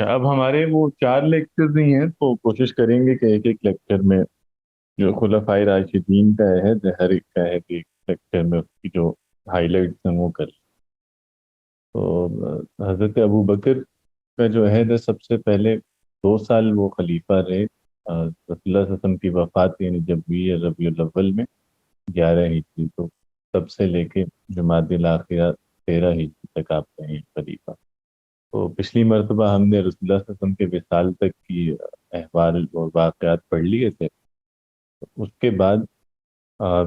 اب ہمارے وہ 4 لیکچر ہی ہیں، تو کوشش کریں گے کہ ایک ایک لیکچر میں جو خلفائے راشدین کا عہد ہے، ہر ایک کا عہد ایک لیکچر میں اس کی جو ہائی لائٹس ہیں وہ کر لیں۔ تو حضرت ابو بکر کا جو عہد ہے، سب سے پہلے 2 سال وہ خلیفہ رہے۔ رسول اللہ صلی اللہ علیہ وسلم کی وفات یعنی جب ہوئی ہے ربیع الاول میں 11 ہجری، تو تب سے لے کے جمادی الاخرہ 13 ہجری تک آپ رہے ہیں خلیفہ۔ تو پچھلی مرتبہ ہم نے رسول اللہ صلی اللہ علیہ وسلم کے وصال تک کی احوال اور واقعات پڑھ لیے تھے۔ اس کے بعد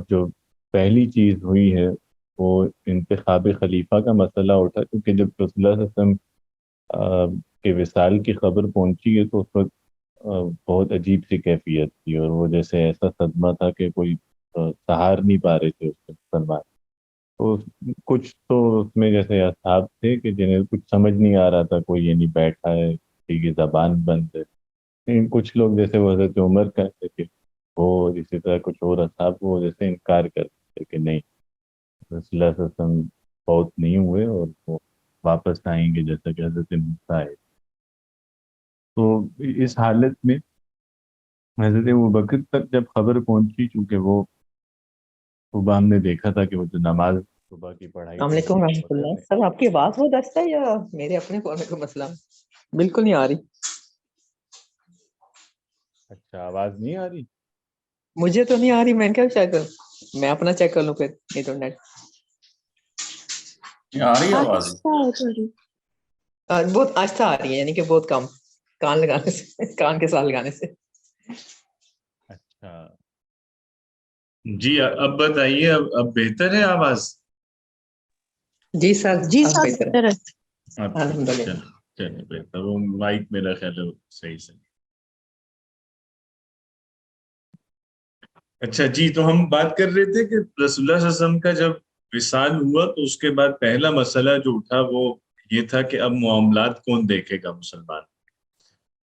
جو پہلی چیز ہوئی ہے وہ انتخاب خلیفہ کا مسئلہ اٹھا، کیونکہ جب رسول اللہ صلی اللہ علیہ وسلم کے وصال کی خبر پہنچی ہے تو اس وقت بہت عجیب سی کیفیت تھی، اور وہ جیسے ایسا صدمہ تھا کہ کوئی سہار نہیں پا رہے تھے اس کے مسلمان۔ تو کچھ تو اس میں جیسے اصحاب تھے کہ جنہیں کچھ سمجھ نہیں آ رہا تھا، کوئی یہ نہیں بیٹھا ہے، کسی کی زبان بند ہے، لیکن کچھ لوگ جیسے وہ حضرت عمر کہتے کہ وہ، اسی طرح کچھ اور اصحاب وہ جیسے انکار کرتے تھے کہ نہیں، رسول اللہ صلی اللہ علیہ وسلم فوت نہیں ہوئے اور وہ واپس آئیں گے جیسا کہ حضرت موسیٰ ہے۔ تو اس حالت میں حضرت ابوبکر تک جب خبر پہنچی، چونکہ وہ صبح ہم نے دیکھا تھا کہ وہ جو نماز صبح کی پڑھائی السلام تھی وہ علیکم ابو ورحمۃ بکر اللہ نے سر، کی۔ آپ کی آواز بہت آہستہ ہے یا میرے اپنے فون میں کوئی مسئلہ ہے؟ بالکل نہیں آ رہی اچھا، آواز نہیں آ رہی؟ مجھے، تو نہیں آ رہی۔ میں کیا چیک کروں؟ میں اپنا چیک کر لوں پھر، نہیں تو نیٹ یہ آ رہی ہے آواز؟ آہستہ ہے تھوڑی۔ بہت آہستہ آ رہی ہے، یعنی کہ بہت کم، کان لگانے سے، کان کے ساتھ لگانے سے۔ اچھا جی اب بتائیے، اب بہتر ہے آواز؟ جی سر، جی اب سر بہتر ہے، بہتر ہے۔ اچھا الحمد للہ۔ چلے بہتر، وہ مائک میرا خیال ہے صحیح سے۔ اچھا جی، تو ہم بات کر رہے تھے کہ رسول اللہ صلی اللہ علیہ وسلم کا جب وصال ہوا تو اس کے بعد پہلا مسئلہ جو اٹھا وہ یہ تھا کہ اب معاملات کون دیکھے گا مسلمان۔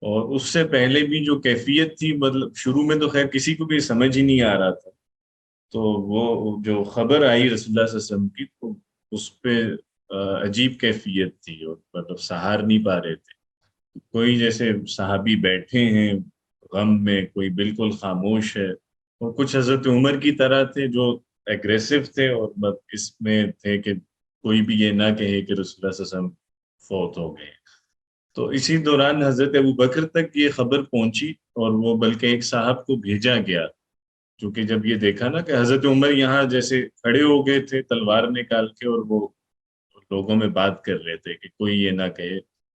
اور اس سے پہلے بھی جو کیفیت تھی، مطلب شروع میں تو خیر کسی کو بھی سمجھ ہی نہیں آ رہا تھا، تو وہ جو خبر آئی رسول اللہ صلی اللہ علیہ وسلم کی تو اس پہ عجیب کیفیت تھی، اور مطلب سہار نہیں پا رہے تھے۔ کوئی جیسے صحابی بیٹھے ہیں غم میں، کوئی بالکل خاموش ہے، اور کچھ حضرت عمر کی طرح تھے جو ایگریسو تھے، اور بس اس میں تھے کہ کوئی بھی یہ نہ کہے کہ رسول اللہ صلی اللہ علیہ وسلم فوت ہو گئے۔ تو اسی دوران حضرت ابو بکر تک یہ خبر پہنچی، اور وہ بلکہ ایک صاحب کو بھیجا گیا، کیونکہ جب یہ دیکھا نا کہ حضرت عمر یہاں جیسے کھڑے ہو گئے تھے تلوار نکال کے، اور وہ لوگوں میں بات کر رہے تھے کہ کوئی یہ نہ کہے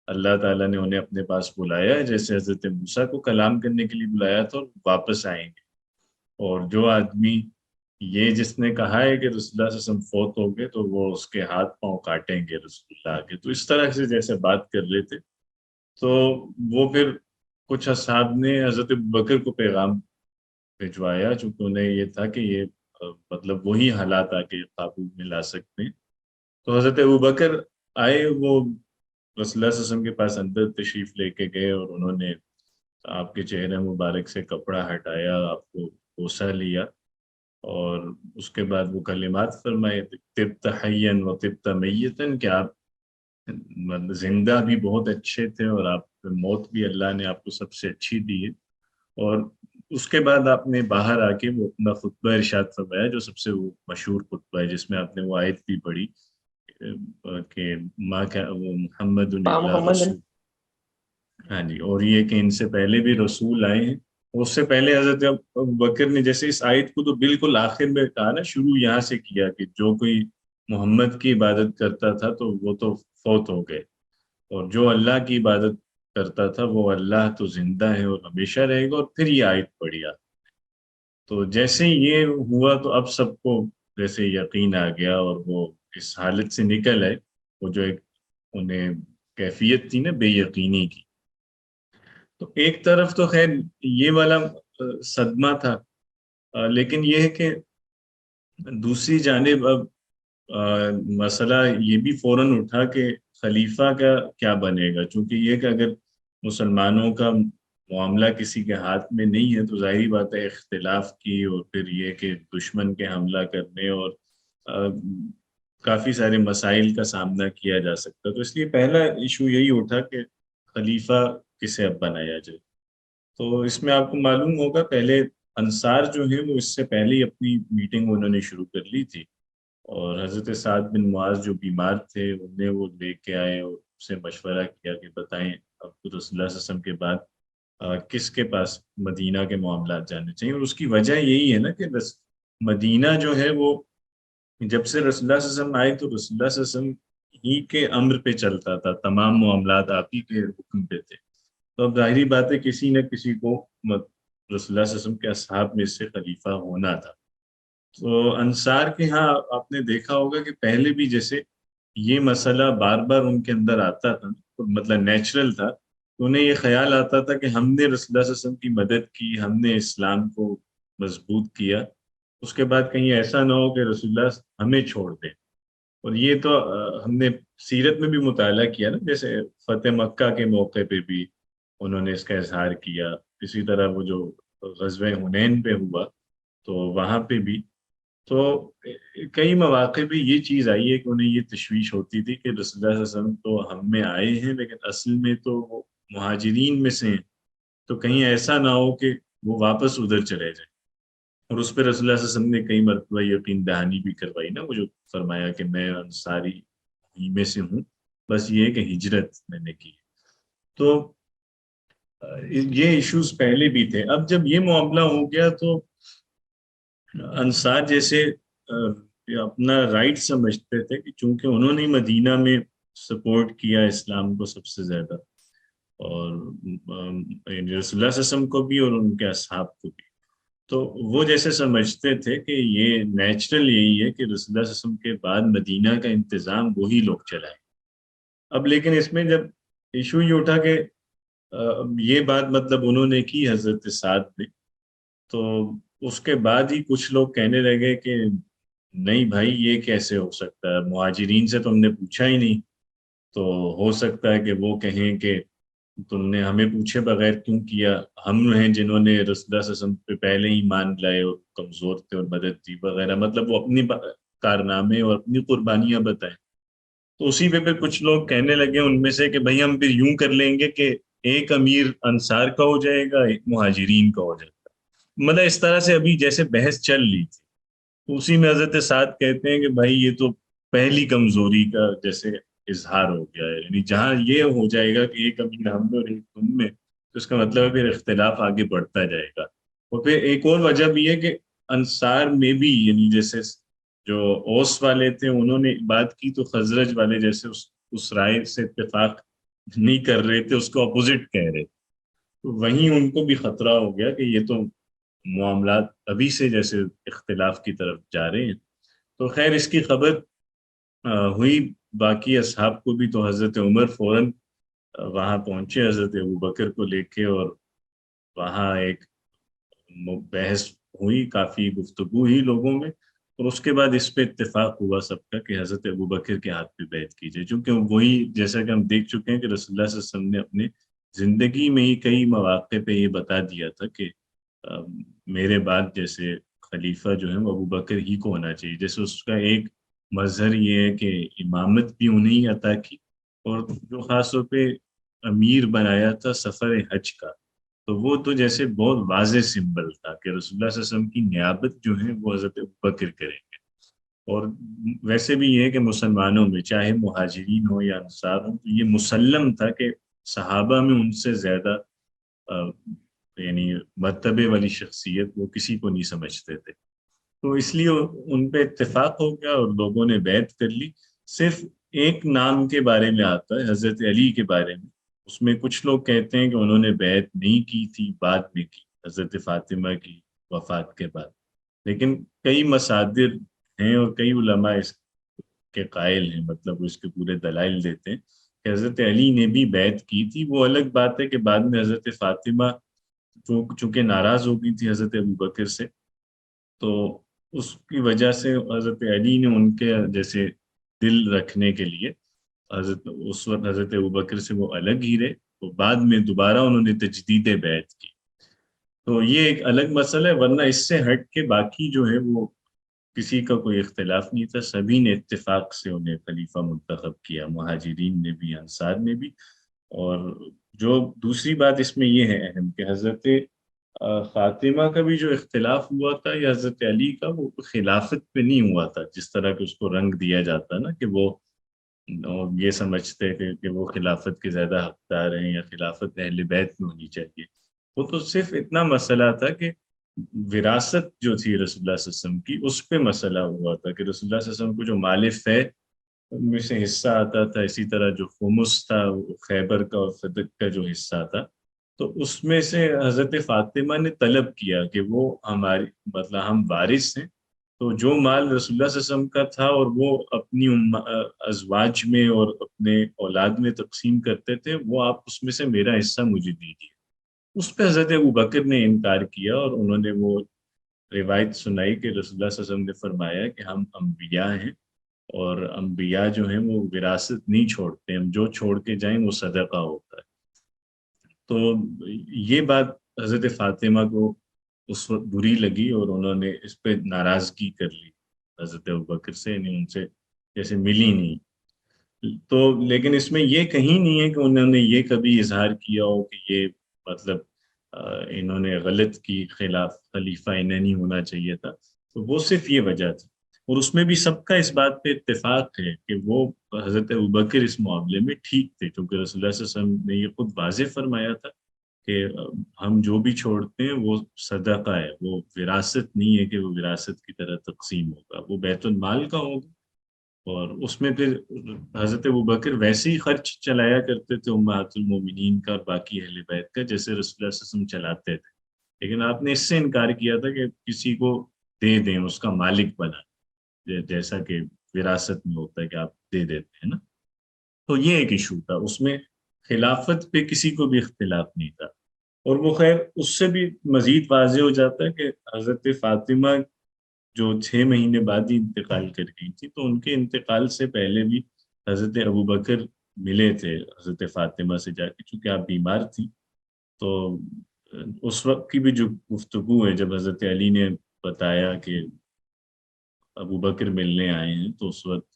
اللہ تعالیٰ نے انہیں اپنے پاس بلایا ہے، جیسے حضرت موسیٰ کو کلام کرنے کے لیے بلایا تھا، اور واپس آئیں گے۔ اور جو آدمی یہ جس نے کہا ہے کہ رسول اللہ صلی اللہ علیہ وسلم فوت ہو گئے تو وہ اس کے ہاتھ پاؤں کاٹیں گے رسول اللہ کے، تو اس طرح سے جیسے بات کر رہے تھے۔ تو وہ پھر کچھ اصحاب نے حضرت بکر کو پیغام بھجوایا، چونکہ انہیں یہ تھا کہ یہ مطلب وہی حالات آ کے قابو میں لا سکتے ہیں۔ تو حضرت ابوبکر آئے، وہ رسول اللہ صلی اللہ علیہ وسلم کے پاس اندر تشریف لے کے گئے، اور انہوں نے آپ کے چہرے مبارک سے کپڑا ہٹایا، آپ کو بوسہ لیا، اور اس کے بعد وہ کلمات فرمائے، طبت حیا و طبت میتا، کہ آپ زندہ بھی بہت اچھے تھے، اور آپ موت بھی اللہ نے آپ کو سب سے اچھی دی ہے۔ اور اس کے بعد آپ نے باہر آ کے وہ اپنا خطبہ ارشاد فرمایا، جو سب سے وہ مشہور خطبہ ہے، جس میں آپ نے وہ آیت بھی پڑھی کہ ماں کا وہ محمد اللہ محمد رسول۔ ہاں جی، اور یہ کہ ان سے پہلے بھی رسول آئے ہیں۔ اس سے پہلے حضرت بکر نے جیسے اس آیت کو تو بالکل آخر میں کہا نا، شروع یہاں سے کیا کہ جو کوئی محمد کی عبادت کرتا تھا تو وہ تو فوت ہو گئے، اور جو اللہ کی عبادت کرتا تھا وہ اللہ تو زندہ ہے اور ہمیشہ رہے گا، اور پھر یہ آیت پڑھی آپ۔ تو جیسے یہ ہوا تو اب سب کو جیسے یقین آ گیا، اور وہ اس حالت سے نکل آئے، وہ جو ایک انہیں کیفیت تھی نا بے یقینی کی۔ تو ایک طرف تو خیر یہ والا صدمہ تھا، لیکن یہ ہے کہ دوسری جانب اب مسئلہ یہ بھی فوراً اٹھا کہ خلیفہ کا کیا بنے گا، چونکہ یہ کہ اگر مسلمانوں کا معاملہ کسی کے ہاتھ میں نہیں ہے تو ظاہری بات ہے اختلاف کی، اور پھر یہ کہ دشمن کے حملہ کرنے اور کافی سارے مسائل کا سامنا کیا جا سکتا، تو اس لیے پہلا ایشو یہی اٹھا کہ خلیفہ کسے اب بنایا جائے. تو اس میں آپ کو معلوم ہوگا پہلے انصار جو ہیں وہ اس سے پہلے ہی اپنی میٹنگ انہوں نے شروع کر لی تھی, اور حضرت سعد بن معاذ جو بیمار تھے انہیں وہ لے کے آئے اور اس سے مشورہ کیا کہ بتائیں اب تو رسول اللہ صلی اللہ علیہ وسلم کے بعد کس کے پاس مدینہ کے معاملات جاننے چاہیے. اور اس کی وجہ یہی ہے نا کہ مدینہ جو ہے وہ جب سے رسول اللہ صلی اللہ علیہ وسلم آئے تو رسول اللہ صلی اللہ علیہ وسلم ہی کے امر پہ چلتا تھا, تمام معاملات آپ ہی کے حکم پہ تھے. تو اب ظاہری بات ہے کسی نہ کسی کو رسول اللہ صلی اللہ علیہ وسلم کے اصحاب میں سے خلیفہ ہونا تھا. تو انصار کے ہاں آپ نے دیکھا ہوگا کہ پہلے بھی جیسے یہ مسئلہ بار بار ان کے اندر آتا تھا, مطلب نیچرل تھا, تو انہیں یہ خیال آتا تھا کہ ہم نے رسول اللہ صلی اللہ علیہ وسلم کی مدد کی, ہم نے اسلام کو مضبوط کیا, اس کے بعد کہیں ایسا نہ ہو کہ رسول اللہ ہمیں چھوڑ دیں. اور یہ تو ہم نے سیرت میں بھی مطالعہ کیا نا, جیسے فتح مکہ کے موقع پہ بھی انہوں نے اس کا اظہار کیا, اسی طرح وہ جو غزوہ حنین پہ ہوا تو وہاں پہ بھی. تو کئی مواقع پہ یہ چیز آئی ہے کہ انہیں یہ تشویش ہوتی تھی کہ رسول اللہ صلی اللہ علیہ وسلم تو ہم میں آئے ہیں لیکن اصل میں تو وہ مہاجرین میں سے ہیں, تو کہیں ایسا نہ ہو کہ وہ واپس ادھر چلے جائیں. اور اس پہ رسول اللہ صلی اللہ علیہ وسلم نے کئی مرتبہ یقین دہانی بھی کروائی نا, وہ جو فرمایا کہ میں انصاری ہی میں سے ہوں, بس یہ کہ ہجرت میں نے کی. تو یہ ایشوز پہلے بھی تھے. اب جب یہ معاملہ ہو گیا تو انصار جیسے اپنا رائٹ سمجھتے تھے کہ چونکہ انہوں نے مدینہ میں سپورٹ کیا اسلام کو سب سے زیادہ, اور رسول اللہ صلی اللہ علیہ وسلم کو بھی اور ان کے اصحاب کو بھی, تو وہ جیسے سمجھتے تھے کہ یہ نیچرل یہی ہے کہ رسول اللہ صلی اللہ علیہ وسلم کے بعد مدینہ کا انتظام وہی لوگ چلائیں. اب لیکن اس میں جب ایشو یہ اٹھا کہ یہ بات مطلب انہوں نے کی حضرت سعد نے, تو اس کے بعد ہی کچھ لوگ کہنے لگے کہ نہیں بھائی یہ کیسے ہو سکتا ہے, مہاجرین سے تو ہم نے پوچھا ہی نہیں, تو ہو سکتا ہے کہ وہ کہیں کہ تم نے ہمیں پوچھے بغیر کیوں کیا, ہم ہیں جنہوں نے رسول اللہ صلی اللہ علیہ وسلم پہ پہلے ہی مان لائے اور کمزور تھے اور مدد دی وغیرہ, مطلب وہ اپنی کارنامے اور اپنی قربانیاں بتائیں. تو اسی پہ کچھ لوگ کہنے لگے ان میں سے کہ بھائی ہم پھر یوں کر لیں گے کہ ایک امیر انصار کا ہو جائے گا, ایک مہاجرین کا ہو جائے گا. مطلب اس طرح سے ابھی جیسے بحث چل رہی تھی, تو اسی میں حضرت سعد کہتے ہیں کہ بھائی یہ تو پہلی کمزوری کا جیسے اظہار ہو گیا ہے, یعنی جہاں یہ ہو جائے گا کہ ایک امیر ہم میں اور ایک تم میں, تو اس کا مطلب ہے پھر اختلاف آگے بڑھتا جائے گا. اور پھر ایک اور وجہ بھی ہے کہ انصار میں بھی یعنی جیسے جو اوس والے تھے انہوں نے بات کی تو خزرج والے جیسے اس رائے سے اتفاق نہیں کر رہے تھے, اس کو اپوزٹ کہہ رہے تھے. تو وہیں ان کو بھی خطرہ ہو گیا کہ یہ تو معاملات ابھی سے جیسے اختلاف کی طرف جا رہے ہیں. تو خیر اس کی خبر ہوئی باقی اصحاب کو بھی, تو حضرت عمر فوراً وہاں پہنچے حضرت ابوبکر کو لے کے, اور وہاں ایک بحث ہوئی, کافی گفتگو ہوئی لوگوں میں, اور اس کے بعد اس پہ اتفاق ہوا سب کا کہ حضرت ابوبکر کے ہاتھ پہ بیعت کی جائے, چونکہ وہی جیسا کہ ہم دیکھ چکے ہیں کہ رسول اللہ صلی اللہ علیہ وسلم نے اپنے زندگی میں ہی کئی مواقع پہ یہ بتا دیا تھا کہ میرے بعد جیسے خلیفہ جو ہے وہ ابوبکر ہی کو ہونا چاہیے. جیسے اس کا ایک مظہر یہ ہے کہ امامت بھی انہیں عطا کی, اور جو خاص طور پہ امیر بنایا تھا سفر حج کا, تو وہ تو جیسے بہت واضح سمبل تھا کہ رسول اللہ صلی اللہ علیہ وسلم کی نیابت جو ہے وہ حضرت ابوبکر کریں گے. اور ویسے بھی یہ ہے کہ مسلمانوں میں چاہے مہاجرین ہو یا انصار ہو, تو یہ مسلم تھا کہ صحابہ میں ان سے زیادہ یعنی مرتبے والی شخصیت وہ کسی کو نہیں سمجھتے تھے. تو اس لیے ان پہ اتفاق ہو گیا اور لوگوں نے بیعت کر لی. صرف ایک نام کے بارے میں آتا ہے حضرت علی کے بارے میں, اس میں کچھ لوگ کہتے ہیں کہ انہوں نے بیعت نہیں کی تھی, بعد میں کی حضرت فاطمہ کی وفات کے بعد. لیکن کئی مصادر ہیں اور کئی علماء اس کے قائل ہیں, مطلب وہ اس کے پورے دلائل دیتے ہیں کہ حضرت علی نے بھی بیعت کی تھی. وہ الگ بات ہے کہ بعد میں حضرت فاطمہ چونکہ ناراض ہو گئی تھی حضرت ابوبکر سے, تو اس کی وجہ سے حضرت علی نے ان کے جیسے دل رکھنے کے لیے اس وقت حضرت ابوبکر سے وہ الگ ہی رہے, تو بعد میں دوبارہ انہوں نے تجدید بیعت کی. تو یہ ایک الگ مسئلہ ہے, ورنہ اس سے ہٹ کے باقی جو ہے وہ کسی کا کوئی اختلاف نہیں تھا, سبھی نے اتفاق سے انہیں خلیفہ منتخب کیا, مہاجرین نے بھی انصار نے بھی. اور جو دوسری بات اس میں یہ ہے اہم کہ حضرت فاطمہ کا بھی جو اختلاف ہوا تھا یا حضرت علی کا، وہ خلافت پہ نہیں ہوا تھا جس طرح کہ اس کو رنگ دیا جاتا نا، کہ وہ یہ سمجھتے کہ وہ خلافت کے زیادہ حقدار ہیں یا خلافت اہل بیت میں ہونی چاہیے. وہ تو صرف اتنا مسئلہ تھا کہ وراثت جو تھی رسول اللہ صلی اللہ علیہ وسلم کی، اس پہ مسئلہ ہوا تھا کہ رسول اللہ صلی اللہ علیہ وسلم کو جو مال فے میں سے حصہ آتا تھا، اسی طرح جو خمس تھا وہ خیبر کا اور صدق کا جو حصہ تھا، تو اس میں سے حضرت فاطمہ نے طلب کیا کہ وہ ہماری مطلب ہم وارث ہیں، تو جو مال رسول اللہ صلی اللہ علیہ وسلم کا تھا اور وہ اپنی ازواج میں اور اپنے اولاد میں تقسیم کرتے تھے، وہ آپ اس میں سے میرا حصہ مجھے دیجیے. اس پہ حضرت ابوبکر نے انکار کیا اور انہوں نے وہ روایت سنائی کہ رسول اللہ صلی اللہ علیہ وسلم نے فرمایا کہ ہم انبیاء ہیں، اور انبیاء جو ہیں وہ وراثت نہیں چھوڑتے، ہم جو چھوڑ کے جائیں وہ صدقہ ہوتا ہے. تو یہ بات حضرت فاطمہ کو اس وقت بری لگی اور انہوں نے اس پہ ناراضگی کر لی حضرت ابوبکر سے، یعنی ان سے جیسے ملی نہیں. تو لیکن اس میں یہ کہیں نہیں ہے کہ انہوں نے یہ کبھی اظہار کیا ہو کہ یہ مطلب انہوں نے غلط کی، خلاف خلیفہ انہیں نہیں ہونا چاہیے تھا. تو وہ صرف یہ وجہ تھی، اور اس میں بھی سب کا اس بات پہ اتفاق ہے کہ وہ حضرت ابوبکر اس معاملے میں ٹھیک تھے، کیونکہ رسول اللہ صلی اللہ علیہ وسلم نے یہ خود واضح فرمایا تھا کہ ہم جو بھی چھوڑتے ہیں وہ صدقہ ہے، وہ وراثت نہیں ہے کہ وہ وراثت کی طرح تقسیم ہوگا، وہ بیت المال کا ہوگا. اور اس میں پھر حضرت ابوبکر ویسے ہی خرچ چلایا کرتے تھے امہات المومنین کا اور باقی اہل بیت کا، جیسے رسول اللہ صلی اللہ علیہ وسلم چلاتے تھے. لیکن آپ نے اس سے انکار کیا تھا کہ کسی کو دے دیں، اس کا مالک بنا، جیسا کہ وراثت میں ہوتا ہے کہ آپ دے دیتے ہیں نا. تو یہ ایک ایشو تھا، اس میں خلافت پہ کسی کو بھی اختلاف نہیں تھا. اور وہ خیر اس سے بھی مزید واضح ہو جاتا ہے کہ حضرت فاطمہ جو 6 مہینے بعد ہی انتقال کر گئی تھی، تو ان کے انتقال سے پہلے بھی حضرت ابوبکر ملے تھے حضرت فاطمہ سے جا کے، چونکہ آپ بیمار تھی. تو اس وقت کی بھی جو گفتگو ہے، جب حضرت علی نے بتایا کہ ابوبکر ملنے آئے ہیں، تو اس وقت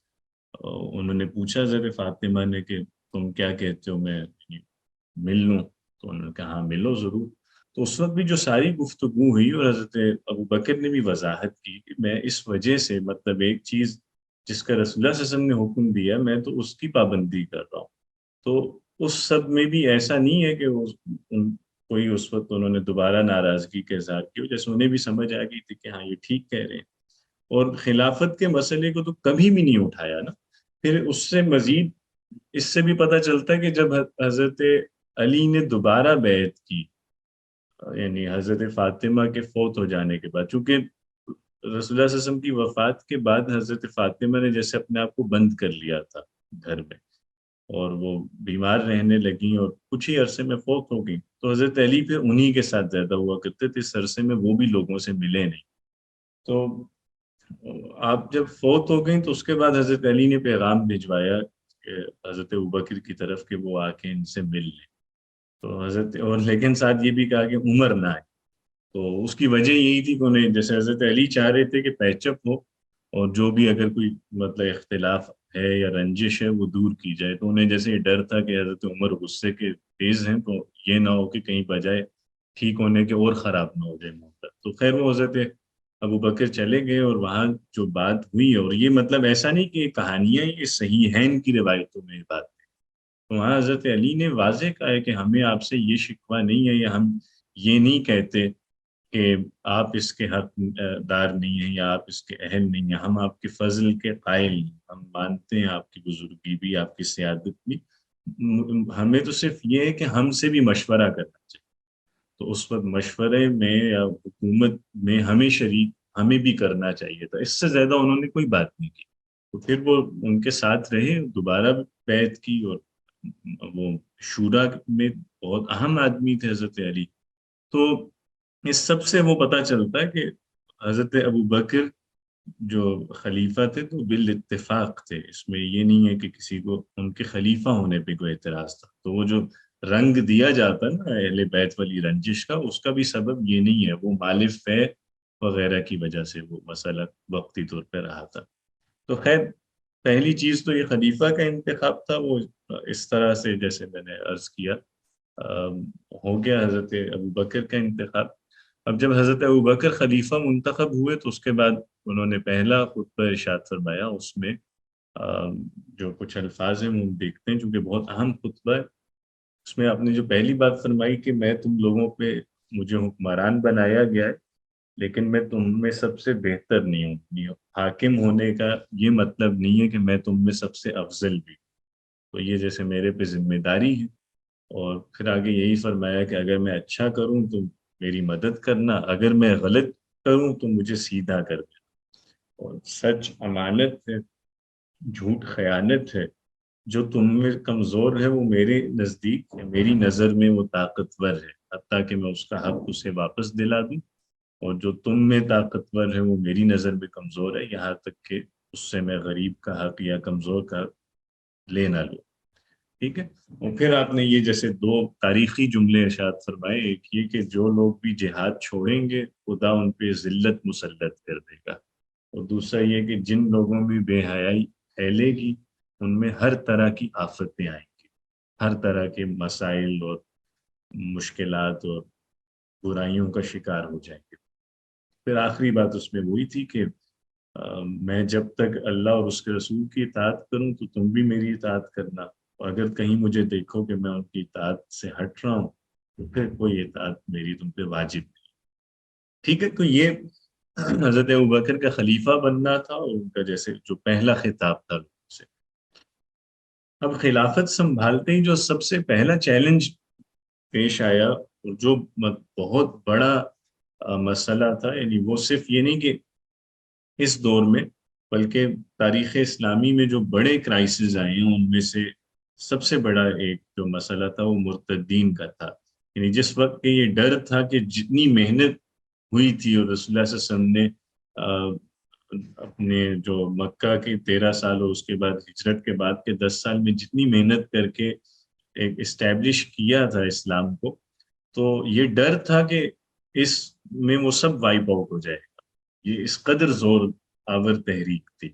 انہوں نے پوچھا حضرت فاطمہ نے کہ تم کیا کہتے ہو، میں مل لوں؟ تو انہوں نے کہا ہاں ملو ضرور. تو اس وقت بھی جو ساری گفتگو ہوئی، اور حضرت ابوبکر نے بھی وضاحت کی کہ میں اس وجہ سے مطلب ایک چیز جس کا رسول اللہ صلی اللہ علیہ وسلم نے حکم دیا میں تو اس کی پابندی کر رہا ہوں. تو اس سب میں بھی ایسا نہیں ہے کہ کوئی اس وقت انہوں نے دوبارہ ناراضگی کا اظہار کیا، جیسے انہیں بھی سمجھ آ گئی تھی کہ ہاں یہ ٹھیک کہہ رہے ہیں. اور خلافت کے مسئلے کو تو کبھی بھی نہیں اٹھایا نا. پھر اس سے مزید اس سے بھی پتہ چلتا ہے کہ جب حضرت علی نے دوبارہ بیعت کی، یعنی حضرت فاطمہ کے فوت ہو جانے کے بعد، چونکہ رسول اللہ صلی اللہ علیہ وسلم کی وفات کے بعد حضرت فاطمہ نے جیسے اپنے آپ کو بند کر لیا تھا گھر میں، اور وہ بیمار رہنے لگیں اور کچھ ہی عرصے میں فوت ہو گئیں. تو حضرت علی پھر انہی کے ساتھ زیادہ ہوا کرتے تھے، اس عرصے میں وہ بھی لوگوں سے ملے نہیں. تو آپ جب فوت ہو گئیں تو اس کے بعد حضرت علی نے پیغام بھجوایا کہ حضرت ابوبکر کی طرف کہ وہ آ کے ان سے مل لیں. تو حضرت اور لیکن ساتھ یہ بھی کہا کہ عمر نہ آئے. تو اس کی وجہ یہی تھی کہ انہیں جیسے حضرت علی چاہ رہے تھے کہ پیچ اپ ہو، اور جو بھی اگر کوئی مطلب اختلاف ہے یا رنجش ہے وہ دور کی جائے. تو انہیں جیسے یہ ڈر تھا کہ حضرت عمر غصے کے تیز ہیں، تو یہ نہ ہو کہ کہیں بجائے ٹھیک ہونے کے اور خراب نہ ہو جائے معاملہ. تو خیر وہ حضرت ابوبکر چلے گئے، اور وہاں جو بات ہوئی، اور یہ مطلب ایسا نہیں کہ یہ کہانیاں، یہ صحیح ہیں ان کی روایتوں میں یہ بات ہے. تو وہاں حضرت علی نے واضح کہا ہے کہ ہمیں آپ سے یہ شکوہ نہیں ہے، یا ہم یہ نہیں کہتے کہ آپ اس کے حق دار نہیں ہیں یا آپ اس کے اہل نہیں ہیں، ہم آپ کے فضل کے قائل ہیں، ہم مانتے ہیں آپ کی بزرگی بھی، آپ کی سیادت بھی. ہمیں تو صرف یہ ہے کہ ہم سے بھی مشورہ کرنا چاہیے. تو اس وقت مشورے میں یا حکومت میں ہمیں بھی کرنا چاہیے تھا. اس سے زیادہ انہوں نے کوئی بات نہیں کی. تو پھر وہ ان کے ساتھ رہے، دوبارہ بیعت کی، اور وہ شورا میں بہت اہم آدمی تھے حضرت علی. تو اس سب سے وہ پتہ چلتا ہے کہ حضرت ابوبکر جو خلیفہ تھے تو بالاتفاق تھے. اس میں یہ نہیں ہے کہ کسی کو ان کے خلیفہ ہونے پہ کوئی اعتراض تھا. تو وہ جو رنگ دیا جاتا ہے نا اہل بیت والی رنجش کا، اس کا بھی سبب یہ نہیں ہے، وہ مال فے وغیرہ کی وجہ سے وہ مسئلہ وقتی طور پہ رہا تھا. تو خیر پہلی چیز تو یہ خلیفہ کا انتخاب تھا، وہ اس طرح سے جیسے میں نے عرض کیا ہو گیا حضرت ابوبکر کا انتخاب۔ اب جب حضرت ابوبکر خلیفہ منتخب ہوئے تو اس کے بعد انہوں نے پہلا خطبہ ارشاد فرمایا، اس میں جو کچھ الفاظ ہیں وہ دیکھتے ہیں چونکہ بہت اہم خطبہ ہے۔ اس میں آپ نے جو پہلی بات فرمائی کہ میں تم لوگوں پہ مجھے حکمران بنایا گیا ہے لیکن میں تم میں سب سے بہتر نہیں ہوں، حاکم ہونے کا یہ مطلب نہیں ہے کہ میں تم میں سب سے افضل بھی، تو یہ جیسے میرے پہ ذمہ داری ہے۔ اور پھر آگے یہی فرمایا کہ اگر میں اچھا کروں تو میری مدد کرنا، اگر میں غلط کروں تو مجھے سیدھا کر دینا۔ اور سچ امانت ہے، جھوٹ خیانت ہے، جو تم میں کمزور ہے وہ میرے نزدیک میری نظر میں وہ طاقتور ہے، حتیٰ کہ میں اس کا حق اسے واپس دلا دوں، اور جو تم میں طاقتور ہے وہ میری نظر میں کمزور ہے، یہاں تک کہ اس سے میں غریب کا حق یا کمزور کا لے نہ لوں۔ ٹھیک ہے، اور پھر آپ نے یہ جیسے دو تاریخی جملے ارشاد فرمائے، ایک یہ کہ جو لوگ بھی جہاد چھوڑیں گے خدا ان پہ ذلت مسلط کر دے گا، اور دوسرا یہ کہ جن لوگوں میں بے حیائی پھیلے گی ان میں ہر طرح کی آفتیں آئیں گی، ہر طرح کے مسائل اور مشکلات اور برائیوں کا شکار ہو جائیں گے۔ پھر آخری بات اس میں وہی تھی کہ میں جب تک اللہ اور اس کے رسول کی اطاعت کروں تو تم بھی میری اطاعت کرنا، اور اگر کہیں مجھے دیکھو کہ میں ان کی اطاعت سے ہٹ رہا ہوں تو پھر کوئی اطاعت میری تم پہ واجب نہیں۔ ٹھیک ہے، تو یہ حضرت ابوبکر کا خلیفہ بننا تھا اور ان کا جیسے جو پہلا خطاب تھا لوگوں سے۔ اب خلافت سنبھالتے ہی جو سب سے پہلا چیلنج پیش آیا اور جو بہت بڑا مسئلہ تھا، یعنی وہ صرف یہ نہیں کہ اس دور میں بلکہ تاریخ اسلامی میں جو بڑے کرائسز آئے ہیں ان میں سے سب سے بڑا ایک جو مسئلہ تھا وہ مرتدین کا تھا۔ یعنی جس وقت یہ ڈر تھا کہ جتنی محنت ہوئی تھی اور رسول اللہ صلی اللہ علیہ وسلم نے اپنے جو مکہ کے 13 سال اور اس کے بعد ہجرت کے بعد کے 10 سال میں جتنی محنت کر کے ایک اسٹیبلش کیا تھا اسلام کو، تو یہ ڈر تھا کہ اس میں وہ سب وائپ آؤٹ ہو جائے گا، یہ اس قدر زور آور تحریک تھی۔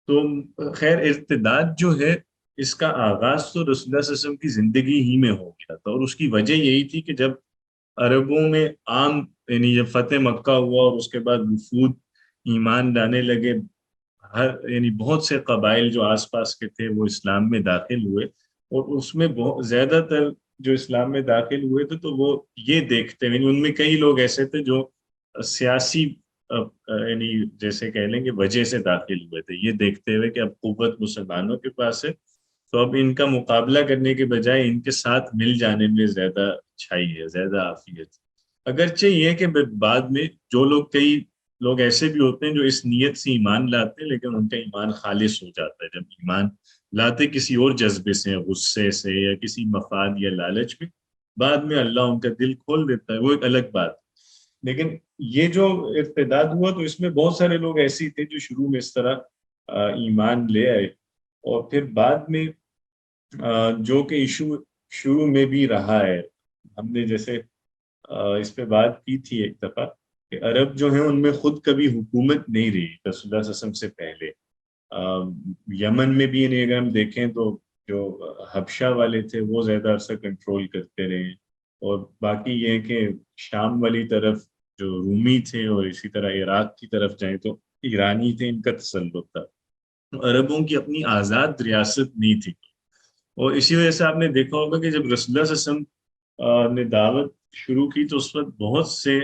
تو خیر ارتداد جو ہے اس کا آغاز تو رسول اللہ صلی اللہ علیہ وسلم کی زندگی ہی میں ہو گیا تھا، اور اس کی وجہ یہی تھی کہ جب عربوں میں عام یعنی جب فتح مکہ ہوا اور اس کے بعد وفود ایمان لانے لگے، یعنی بہت سے قبائل جو آس پاس کے تھے وہ اسلام میں داخل ہوئے، اور اس میں بہت زیادہ تر جو اسلام میں داخل ہوئے تھے تو وہ یہ دیکھتے یعنی ان میں کئی لوگ ایسے تھے جو سیاسی یعنی جیسے کہہ لیں کہ وجہ سے داخل ہوئے تھے، یہ دیکھتے ہوئے کہ اب قوت مسلمانوں کے پاس ہے تو اب ان کا مقابلہ کرنے کے بجائے ان کے ساتھ مل جانے میں زیادہ اچھائی ہے، زیادہ عافیت۔ اگرچہ یہ کہ بعد میں جو لوگ کئی لوگ ایسے بھی ہوتے ہیں جو اس نیت سے ایمان لاتے ہیں لیکن ان کا ایمان خالص ہو جاتا ہے، جب ایمان لاتے کسی اور جذبے سے، غصے سے یا کسی مفاد یا لالچ میں، بعد میں اللہ ان کا دل کھول دیتا ہے، وہ ایک الگ بات۔ لیکن یہ جو ارتداد ہوا تو اس میں بہت سارے لوگ ایسے تھے جو شروع میں اس طرح ایمان لے آئے، اور پھر بعد میں جو کہ ایشو شروع میں بھی رہا ہے، ہم نے جیسے اس پہ بات کی تھی ایک دفعہ کہ عرب جو ہیں ان میں خود کبھی حکومت نہیں رہی رسول اللہ صلی اللہ علیہ وسلم سے پہلے۔ یمن میں بھی یعنی اگر ہم دیکھیں تو جو حبشہ والے تھے وہ زیادہ عرصہ کنٹرول کرتے رہے، اور باقی یہ کہ شام والی طرف جو رومی تھے اور اسی طرح عراق کی طرف جائیں تو ایرانی تھے، ان کا تسلط تھا، عربوں کی اپنی آزاد ریاست نہیں تھی۔ اور اسی وجہ سے آپ نے دیکھا ہوگا کہ جب رسول اللہ صلی اللہ علیہ وسلم نے دعوت شروع کی تو اس وقت بہت سے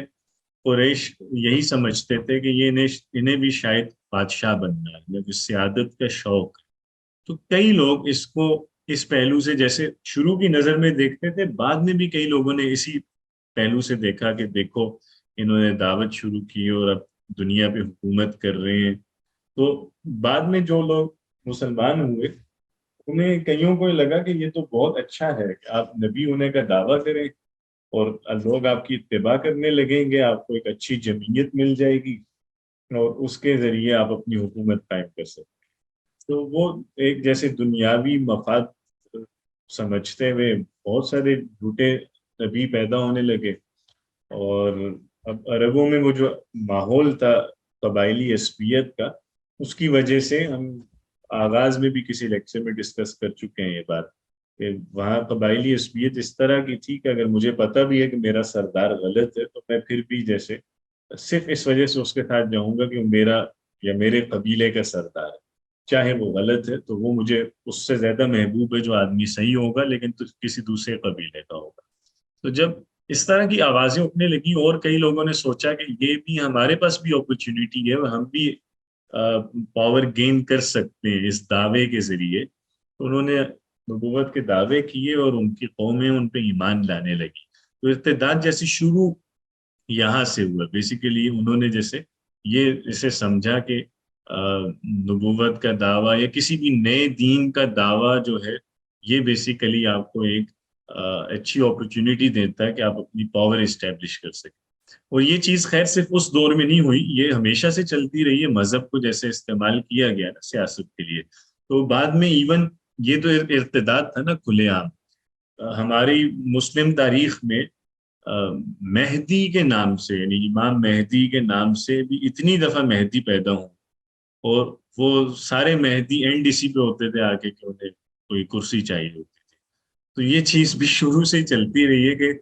قریش یہی سمجھتے تھے کہ یہ انہیں بھی شاید بادشاہ بننا ہے، جس سیادت کا شوق ہے۔ تو کئی لوگ اس کو اس پہلو سے جیسے شروع کی نظر میں دیکھتے تھے، بعد میں بھی کئی لوگوں نے اسی پہلو سے دیکھا کہ دیکھو انہوں نے دعوت شروع کی اور اب دنیا پہ حکومت کر رہے ہیں۔ تو بعد میں جو لوگ مسلمان ہوئے انہیں کئیوں کو لگا کہ یہ تو بہت اچھا ہے کہ آپ نبی ہونے کا دعویٰ کریں اور لوگ آپ کی اتباع کرنے لگیں گے، آپ کو ایک اچھی جمعیت مل جائے گی اور اس کے ذریعے آپ اپنی حکومت قائم کر سکتے ہیں۔ تو وہ ایک جیسے دنیاوی مفاد سمجھتے ہوئے بہت سارے جھوٹے نبی پیدا ہونے لگے، اور اب عربوں میں وہ جو ماحول تھا قبائلی عصبیت کا، اس کی وجہ سے ہم آغاز میں بھی کسی لیکچر میں ڈسکس کر چکے ہیں یہ بات کہ وہاں قبائلی عصبیت اس طرح کی تھی کہ اگر مجھے پتہ بھی ہے کہ میرا سردار غلط ہے تو میں پھر بھی جیسے صرف اس وجہ سے اس کے ساتھ جاؤں گا کہ وہ میرا یا میرے قبیلے کا سردار ہے، چاہے وہ غلط ہے تو وہ مجھے اس سے زیادہ محبوب ہے جو آدمی صحیح ہوگا لیکن تو کسی دوسرے قبیلے کا ہوگا۔ تو جب اس طرح کی آوازیں اٹھنے لگی اور کئی لوگوں نے سوچا کہ یہ بھی ہمارے پاس بھی اپرچونٹی ہے، ہم بھی پاور گین کر سکتے ہیں اس دعوے کے ذریعے، تو انہوں نے نبوت کے دعوے کیے اور ان کی قومیں ان پہ ایمان لانے لگی۔ تو ارتداد جیسے شروع یہاں سے ہوا، بیسیکلی انہوں نے جیسے یہ اسے سمجھا کہ نبوت کا دعویٰ یا کسی بھی نئے دین کا دعویٰ جو ہے یہ بیسیکلی آپ کو ایک اچھی اپرچونٹی دیتا ہے کہ آپ اپنی پاور اسٹیبلش کر سکیں۔ اور یہ چیز خیر صرف اس دور میں نہیں ہوئی، یہ ہمیشہ سے چلتی رہی ہے، مذہب کو جیسے استعمال کیا گیا نا سیاست کے لیے، تو بعد میں ایون یہ تو ارتداد تھا نا کھلے عام، ہماری مسلم تاریخ میں مہدی کے نام سے یعنی امام مہدی کے نام سے بھی اتنی دفعہ مہدی پیدا ہوں، اور وہ سارے مہدی این ڈی سی پہ ہوتے تھے آ کے کہ انہیں کوئی کرسی چاہیے ہوتی تھی۔ تو یہ چیز بھی شروع سے ہی چلتی رہی ہے کہ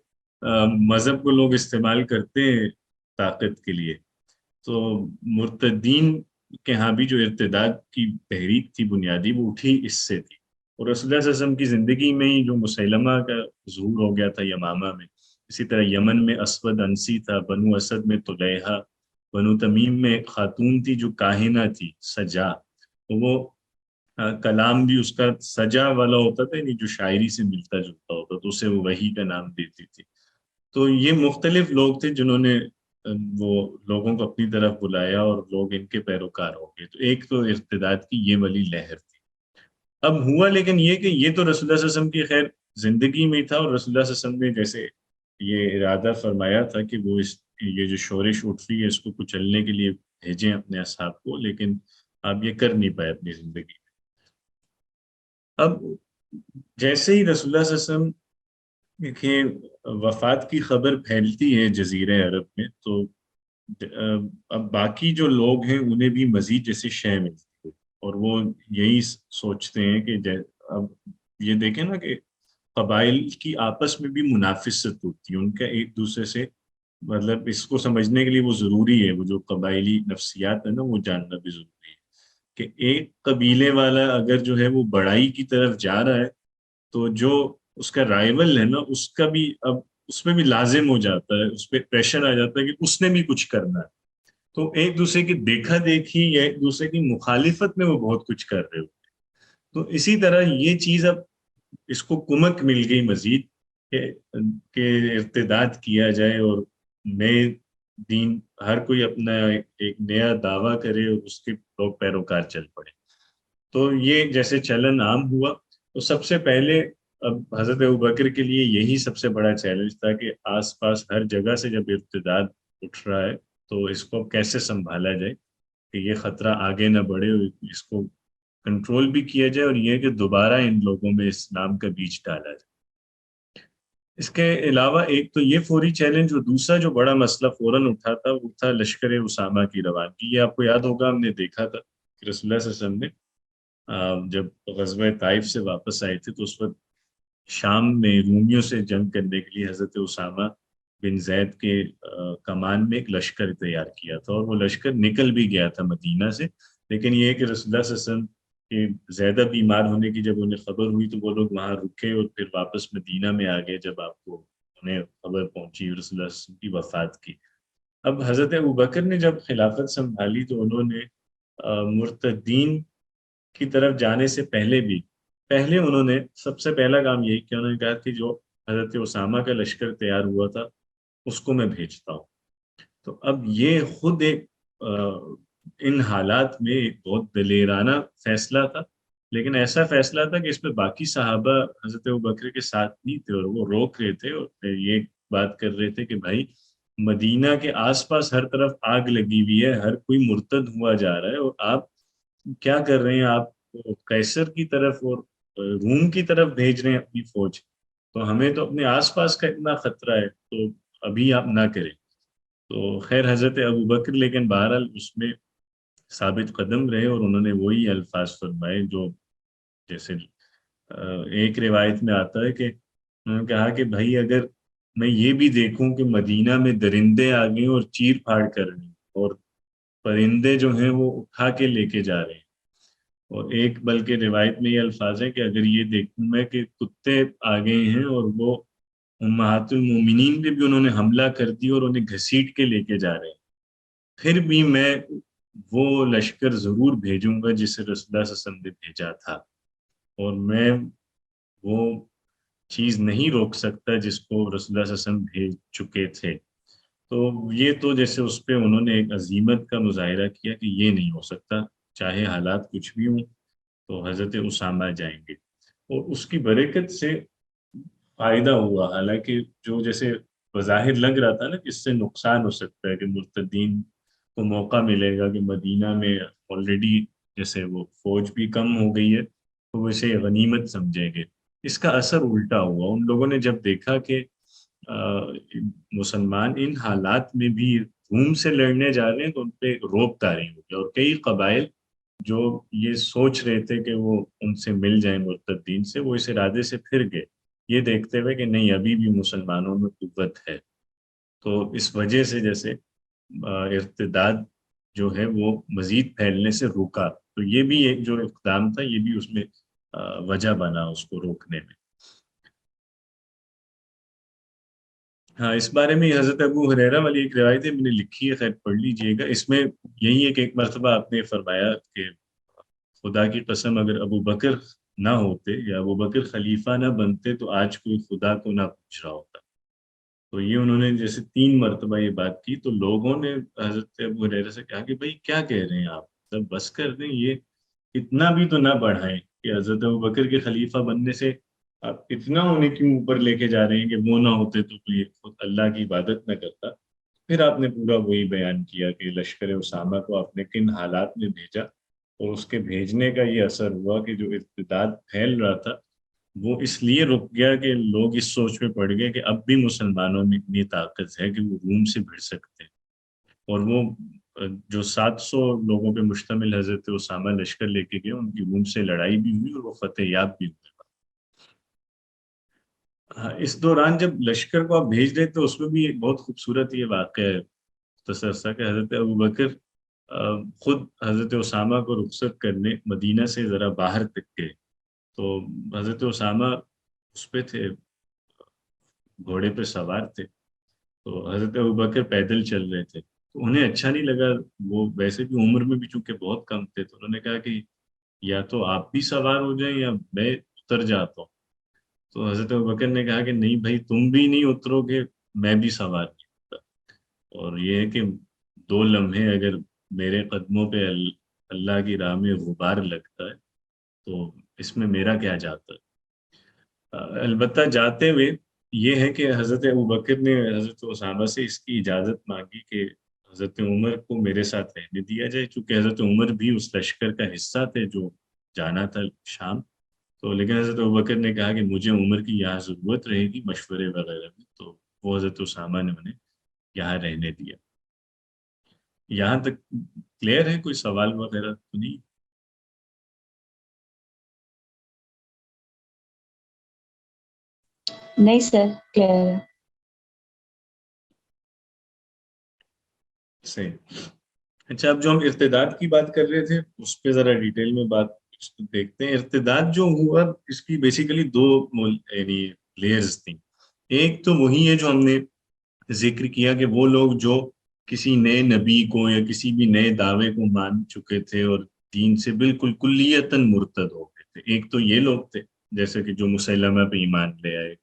مذہب کو لوگ استعمال کرتے ہیں طاقت کے لیے۔ تو مرتدین کے ہاں بھی جو ارتداد کی تحریک تھی بنیادی وہ اٹھی اس سے تھی، اور رسول اللہ صلی اللہ علیہ وسلم کی زندگی میں ہی جو مسیلمہ کا ظہور ہو گیا تھا یمامہ میں، اسی طرح یمن میں اسود انسی تھا، بنو اسد میں طلیحہ، بنو تمیم میں خاتون تھی جو کاہنہ تھی سجا، تو وہ کلام بھی اس کا سجا والا ہوتا تھا یعنی جو شاعری سے ملتا جلتا ہوتا تو اسے وہ وحی کا نام دیتی تھی۔ تو یہ مختلف لوگ تھے جنہوں نے وہ لوگوں کو اپنی طرف بلایا اور لوگ ان کے پیروکار ہو گئے۔ تو ایک تو ارتداد کی یہ والی لہر تھی۔ اب ہوا لیکن یہ کہ یہ تو رسول اللہ صلی اللہ علیہ وسلم کی خیر زندگی میں تھا، اور رسول اللہ صلی اللہ علیہ وسلم نے جیسے یہ ارادہ فرمایا تھا کہ وہ یہ جو شورش اٹھ رہی ہے اس کو کچلنے کے لیے بھیجیں اپنے اصحاب کو، لیکن آپ یہ کر نہیں پائے اپنی زندگی میں۔ اب جیسے ہی رسول اللہ صلی اللہ علیہ وسلم دیکھیں وفات کی خبر پھیلتی ہے جزیرہ عرب میں، تو اب باقی جو لوگ ہیں انہیں بھی مزید جیسے شے ملتی ہے، اور وہ یہی سوچتے ہیں کہ اب یہ دیکھیں نا کہ قبائل کی آپس میں بھی منافست ہوتی ہے، ان کا ایک دوسرے سے مطلب اس کو سمجھنے کے لیے وہ ضروری ہے، وہ جو قبائلی نفسیات ہے نا وہ جاننا بھی ضروری ہے کہ ایک قبیلے والا اگر جو ہے وہ بڑائی کی طرف جا رہا ہے تو جو اس کا رائیول ہے نا اس کا بھی اب اس میں بھی لازم ہو جاتا ہے، اس پہ پریشر آ جاتا ہے کہ اس نے بھی کچھ کرنا ہے، تو ایک دوسرے کی دیکھا دیکھی یا ایک دوسرے کی مخالفت میں وہ بہت کچھ کر رہے ہوتے ہیں۔ تو اسی طرح یہ چیز اب اس کو کمک مل گئی مزید کہ ارتداد کیا جائے اور نئے دین ہر کوئی اپنا ایک نیا دعویٰ کرے اور اس کے لوگ پیروکار چل پڑے۔ تو یہ جیسے چلن عام ہوا، تو سب سے پہلے اب حضرت ابوبکر کے لیے یہی سب سے بڑا چیلنج تھا کہ آس پاس ہر جگہ سے جب ارتداد اٹھ رہا ہے تو اس کو کیسے سنبھالا جائے کہ یہ خطرہ آگے نہ بڑھے، اور اس کو کنٹرول بھی کیا جائے، اور یہ کہ دوبارہ ان لوگوں میں اسلام کا بیج ڈالا جائے۔ اس کے علاوہ ایک تو یہ فوری چیلنج، اور دوسرا جو بڑا مسئلہ فوراً اٹھا تھا وہ تھا لشکر اسامہ کی روانگی۔ یہ آپ کو یاد ہوگا ہم نے دیکھا تھا کہ رسول اللہ صلی اللہ علیہ وسلم نے جب غزوہ طائف سے واپس آئے تھے تو اس وقت شام میں رومیوں سے جنگ کرنے کے لیے حضرت اسامہ بن زید کے کمان میں ایک لشکر تیار کیا تھا، اور وہ لشکر نکل بھی گیا تھا مدینہ سے، لیکن یہ کہ رسول اللہ صلی اللہ علیہ وسلم کہ زیادہ بیمار ہونے کی جب انہیں خبر ہوئی تو وہ لوگ وہاں رکے اور پھر واپس مدینہ میں آ گئے جب آپ کو انہیں خبر پہنچی رسول اللہ صلی اللہ علیہ وسلم کی وفات کی۔ اب حضرت ابوبکر نے جب خلافت سنبھالی تو انہوں نے مرتدین کی طرف جانے سے پہلے انہوں نے سب سے پہلا کام یہی کیا، انہوں نے کہا کہ جو حضرت اسامہ کا لشکر تیار ہوا تھا اس کو میں بھیجتا ہوں۔ تو اب یہ خود ایک ان حالات میں ایک بہت دلیرانہ فیصلہ تھا، لیکن ایسا فیصلہ تھا کہ اس میں باقی صحابہ حضرت ابوبکر کے ساتھ نہیں تھے، اور وہ روک رہے تھے اور یہ بات کر رہے تھے کہ بھائی مدینہ کے آس پاس ہر طرف آگ لگی ہوئی ہے، ہر کوئی مرتد ہوا جا رہا ہے، اور آپ کیا کر رہے ہیں، آپ قیصر کی طرف اور روم کی طرف بھیج رہے ہیں اپنی فوج، تو ہمیں تو اپنے آس پاس کا اتنا خطرہ ہے تو ابھی آپ نہ کریں۔ تو خیر حضرت ابوبکر لیکن بہرحال اس میں ثابت قدم رہے اور انہوں نے وہی الفاظ فرمائے جو جیسے ایک روایت میں آتا ہے کہ انہوں نے کہا کہ بھائی اگر میں یہ بھی دیکھوں کہ مدینہ میں درندے آ گئے اور چیر پھاڑ کر رہے ہیں اور پرندے جو ہیں وہ اٹھا کے لے کے جا رہے ہیں، اور ایک بلکہ روایت میں یہ الفاظ ہے کہ اگر یہ دیکھوں میں کہ کتے آ گئے ہیں اور وہ امہات المومنین پہ بھی انہوں نے حملہ کر دی اور انہیں گھسیٹ کے لے کے جا رہے ہیں، پھر بھی میں وہ لشکر ضرور بھیجوں گا جسے رسول اللہ صلی اللہ علیہ وسلم نے بھیجا تھا، اور میں وہ چیز نہیں روک سکتا جس کو رسول اللہ صلی اللہ علیہ وسلم بھیج چکے تھے۔ تو یہ تو جیسے اس پہ انہوں نے ایک عزیمت کا مظاہرہ کیا کہ یہ نہیں ہو سکتا، چاہے حالات کچھ بھی ہوں تو حضرت اسامہ جائیں گے، اور اس کی برکت سے فائدہ ہوا، حالانکہ جو جیسے بظاہر لگ رہا تھا نا کہ اس سے نقصان ہو سکتا ہے کہ مرتدین کو موقع ملے گا کہ مدینہ میں آلریڈی جیسے وہ فوج بھی کم ہو گئی ہے تو وہ اسے غنیمت سمجھیں گے، اس کا اثر الٹا ہوا۔ ان لوگوں نے جب دیکھا کہ مسلمان ان حالات میں بھی روم سے لڑنے جا رہے ہیں تو ان پہ روب طاری ہو گیا، اور کئی قبائل جو یہ سوچ رہے تھے کہ وہ ان سے مل جائیں مرتدین سے، وہ اس ارادے سے پھر گئے، یہ دیکھتے ہوئے کہ نہیں ابھی بھی مسلمانوں میں قوت ہے۔ تو اس وجہ سے جیسے ارتداد جو ہے وہ مزید پھیلنے سے روکا، تو یہ بھی ایک جو اقدام تھا یہ بھی اس میں وجہ بنا اس کو روکنے میں۔ ہاں، اس بارے میں حضرت ابو ہریرہ والی ایک روایت ہے، میں نے لکھی ہے، خیر پڑھ لیجئے گا۔ اس میں یہی ہے کہ ایک مرتبہ آپ نے فرمایا کہ خدا کی قسم اگر ابو بکر نہ ہوتے یا ابو بکر خلیفہ نہ بنتے تو آج کوئی خدا کو نہ پوچھ رہا ہوتا۔ تو یہ انہوں نے جیسے 3 مرتبہ یہ بات کی تو لوگوں نے حضرت ابو ہریرہ سے کہا کہ بھائی کیا کہہ رہے ہیں آپ، جب بس کر دیں، یہ اتنا بھی تو نہ بڑھائیں کہ حضرت ابو بکر کے خلیفہ بننے سے آپ اتنا انہیں کیوں اوپر لے کے جا رہے ہیں کہ وہ نہ ہوتے تو کوئی خود اللہ کی عبادت نہ کرتا۔ پھر آپ نے پورا وہی بیان کیا کہ لشکر اسامہ کو آپ نے کن حالات میں بھیجا، اور اس کے بھیجنے کا یہ اثر ہوا کہ جو ارتداد پھیل رہا تھا وہ اس لیے رک گیا کہ لوگ اس سوچ میں پڑ گئے کہ اب بھی مسلمانوں میں اتنی طاقت ہے کہ وہ روم سے بھڑ سکتے ہیں، اور وہ جو 700 لوگوں پہ مشتمل حضرت اسامہ لشکر لے کے گئے، ان کی روم سے لڑائی بھی ہوئی اور وہ فتح یاب بھی ہوئے۔ ہاں، اس دوران جب لشکر کو آپ بھیج رہے تو اس میں بھی ایک بہت خوبصورت یہ واقعہ ہے مختصر سا کہ حضرت ابو بکر خود حضرت اسامہ کو رخصت کرنے مدینہ سے ذرا باہر تک گئے، تو حضرت اسامہ اس پہ تھے، گھوڑے پہ سوار تھے، تو حضرت ابوبکر پیدل چل رہے تھے، تو انہیں اچھا نہیں لگا، وہ ویسے بھی عمر میں بھی چونکہ بہت کم تھے، تو انہوں نے کہا کہ یا تو آپ بھی سوار ہو جائیں یا میں اتر جاتا ہوں۔ تو حضرت ابوبکر نے کہا کہ نہیں بھائی، تم بھی نہیں اترو گے میں بھی سوار نہیں ہوتا، اور یہ ہے کہ 2 لمحے اگر میرے قدموں پہ اللہ کی راہ میں غبار لگتا ہے تو اس میں میرا کیا جاتا ہے۔ البتہ جاتے ہوئے یہ ہے کہ حضرت ابوبکر نے حضرت اسامہ سے اس کی اجازت مانگی کہ حضرت عمر کو میرے ساتھ رہنے دیا جائے، چونکہ حضرت عمر بھی اس لشکر کا حصہ تھے جو جانا تھا شام، تو لیکن حضرت ابوبکر نے کہا کہ مجھے عمر کی یہاں ضرورت رہے گی مشورے وغیرہ میں، تو وہ حضرت اسامہ نے انہیں یہاں رہنے دیا۔ یہاں تک کلیئر ہے؟ کوئی سوال وغیرہ تو نہیں؟ نہیں سر، کلیئر ہے۔ صحیح۔ اچھا، اب جو ہم ارتداد کی بات کر رہے تھے اس پہ ذرا ڈیٹیل میں بات دیکھتے ہیں۔ ارتداد جو ہوا اس کی بیسیکلی 2 یعنی لیئرز تھیں۔ ایک تو وہی ہے جو ہم نے ذکر کیا کہ وہ لوگ جو کسی نئے نبی کو یا کسی بھی نئے دعوے کو مان چکے تھے اور دین سے بالکل کلیتاً مرتد ہو گئے تھے، ایک تو یہ لوگ تھے جیسے کہ جو مسلمہ پہ ایمان لے آئے،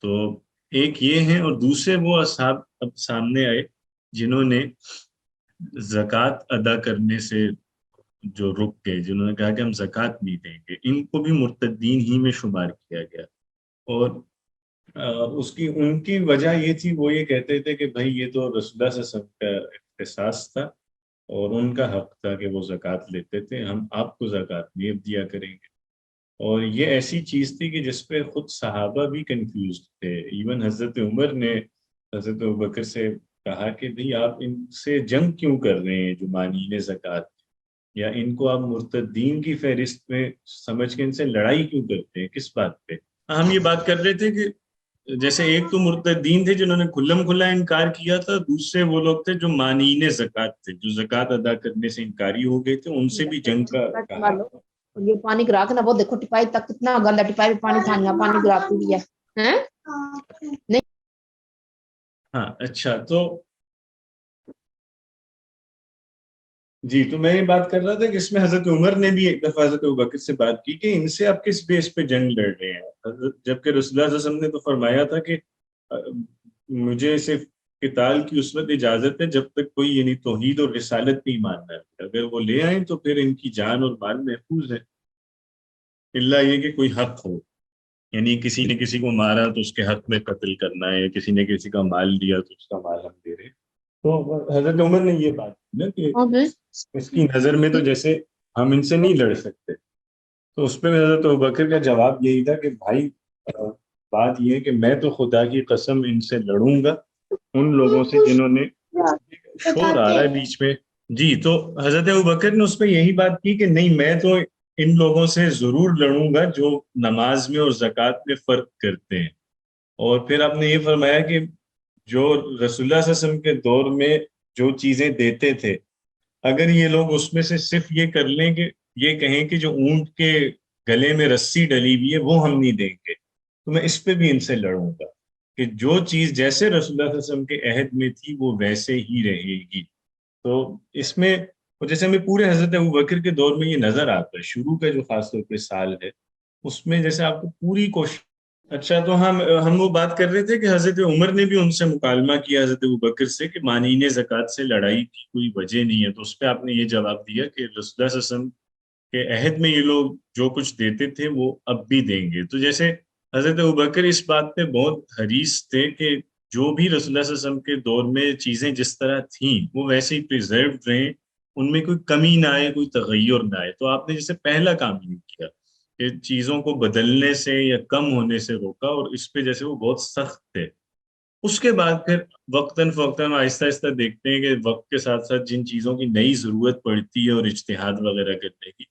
تو ایک یہ ہیں، اور دوسرے وہ اصحاب اب سامنے آئے جنہوں نے زکوٰۃ ادا کرنے سے جو رک گئے، جنہوں نے کہا کہ ہم زکوٰۃ نہیں دیں گے، ان کو بھی مرتدین ہی میں شمار کیا گیا۔ اور اس کی ان کی وجہ یہ تھی، وہ یہ کہتے تھے کہ بھائی یہ تو رسول اللہ صلی اللہ علیہ وسلم کا اختصاص تھا اور ان کا حق تھا کہ وہ زکوٰۃ لیتے تھے، ہم آپ کو زکوٰۃ نہیں دیا کریں گے۔ اور یہ ایسی چیز تھی کہ جس پہ خود صحابہ بھی کنفیوزڈ تھے، ایون حضرت عمر نے حضرت ابوبکر سے کہا کہ بھئی آپ ان سے جنگ کیوں کر رہے ہیں جو مانین زکوٰۃ، یا ان کو آپ مرتدین کی فہرست میں سمجھ کے ان سے لڑائی کیوں کرتے ہیں، کس بات پہ؟ ہم یہ بات کر رہے تھے کہ جیسے ایک تو مرتدین تھے جنہوں نے کھلم کھلا انکار کیا تھا، دوسرے وہ لوگ تھے جو مانین زکوٰۃ تھے، جو زکوٰۃ ادا کرنے سے انکاری ہو گئے تھے، ان سے بھی جنگ کا کہا۔ یہ پانی گرا کے نا، وہ دیکھو ٹپائی تک کتنا گندا، ٹپائی میں پانی تھا، یہاں پانی گراتی بھی ہے۔ ہاں اچھا، تو جی، تو میں یہ بات کر رہا تھا کہ اس میں حضرت عمر نے بھی ایک دفعہ حضرت ابوبکر سے بات کی کہ ان سے آپ کس بیس پہ جنگ لڑ رہے ہیں، جبکہ رسول اللہ صلی اللہ علیہ وسلم نے تو فرمایا تھا کہ مجھے صرف قتال کی اس وقت اجازت ہے جب تک کوئی یعنی توحید اور رسالت پہ ایمان نہ لائے، اگر وہ لے آئیں تو پھر ان کی جان اور مال محفوظ ہے، الا یہ کہ کوئی حق ہو، یعنی کسی نے کسی کو مارا تو اس کے حق میں قتل کرنا ہے، کسی نے کسی کا مال دیا تو اس کا مال ہم دے رہے ہیں۔ تو حضرت عمر نے یہ بات کی نا کہ اس کی نظر میں تو جیسے ہم ان سے نہیں لڑ سکتے، تو اس پہ حضرت ابوبکر کا جواب یہی تھا کہ بھائی بات یہ ہے کہ میں تو خدا کی قسم ان سے لڑوں گا، ان لوگوں سے جنہوں نے، شور آ رہا ہے بیچ میں جی، تو حضرت ابوبکر نے اس پہ یہی بات کی کہ نہیں، میں تو ان لوگوں سے ضرور لڑوں گا جو نماز میں اور زکوٰۃ میں فرق کرتے ہیں۔ اور پھر آپ نے یہ فرمایا کہ جو رسول اللہ صلی اللہ علیہ وسلم کے دور میں جو چیزیں دیتے تھے، اگر یہ لوگ اس میں سے صرف یہ کر لیں کہ یہ کہیں کہ جو اونٹ کے گلے میں رسی ڈلی ہوئی ہے وہ ہم نہیں دیں گے، تو میں اس پہ بھی ان سے لڑوں گا کہ جو چیز جیسے رسول اللہ صلی اللہ علیہ وسلم کے عہد میں تھی وہ ویسے ہی رہے گی۔ تو اس میں جیسے ہمیں پورے حضرت ابوبکر کے دور میں یہ نظر آتا ہے، شروع کا جو خاص طور پہ سال ہے اس میں جیسے آپ کو پوری کوشش۔ اچھا، تو ہم وہ بات کر رہے تھے کہ حضرت عمر نے بھی ان سے مکالمہ کیا حضرت ابوبکر سے کہ مانین زکوٰۃ سے لڑائی کی کوئی وجہ نہیں ہے، تو اس پہ آپ نے یہ جواب دیا کہ رسول اللہ صلی اللہ علیہ وسلم کے عہد میں یہ لوگ جو کچھ دیتے تھے وہ اب بھی دیں گے۔ تو جیسے حضرت ابوبکر اس بات پہ بہت حریص تھے کہ جو بھی رسول اللہ صلی اللہ علیہ وسلم کے دور میں چیزیں جس طرح تھیں وہ ویسے ہی پریزروڈ رہیں، ان میں کوئی کمی نہ آئے، کوئی تغیر نہ آئے۔ تو آپ نے جیسے پہلا کام یہ کیا کہ چیزوں کو بدلنے سے یا کم ہونے سے روکا، اور اس پہ جیسے وہ بہت سخت تھے۔ اس کے بعد پھر وقتاً فوقتاً آہستہ آہستہ دیکھتے ہیں کہ وقت کے ساتھ ساتھ جن چیزوں کی نئی ضرورت پڑتی ہے اور اجتہاد وغیرہ کرنے کی،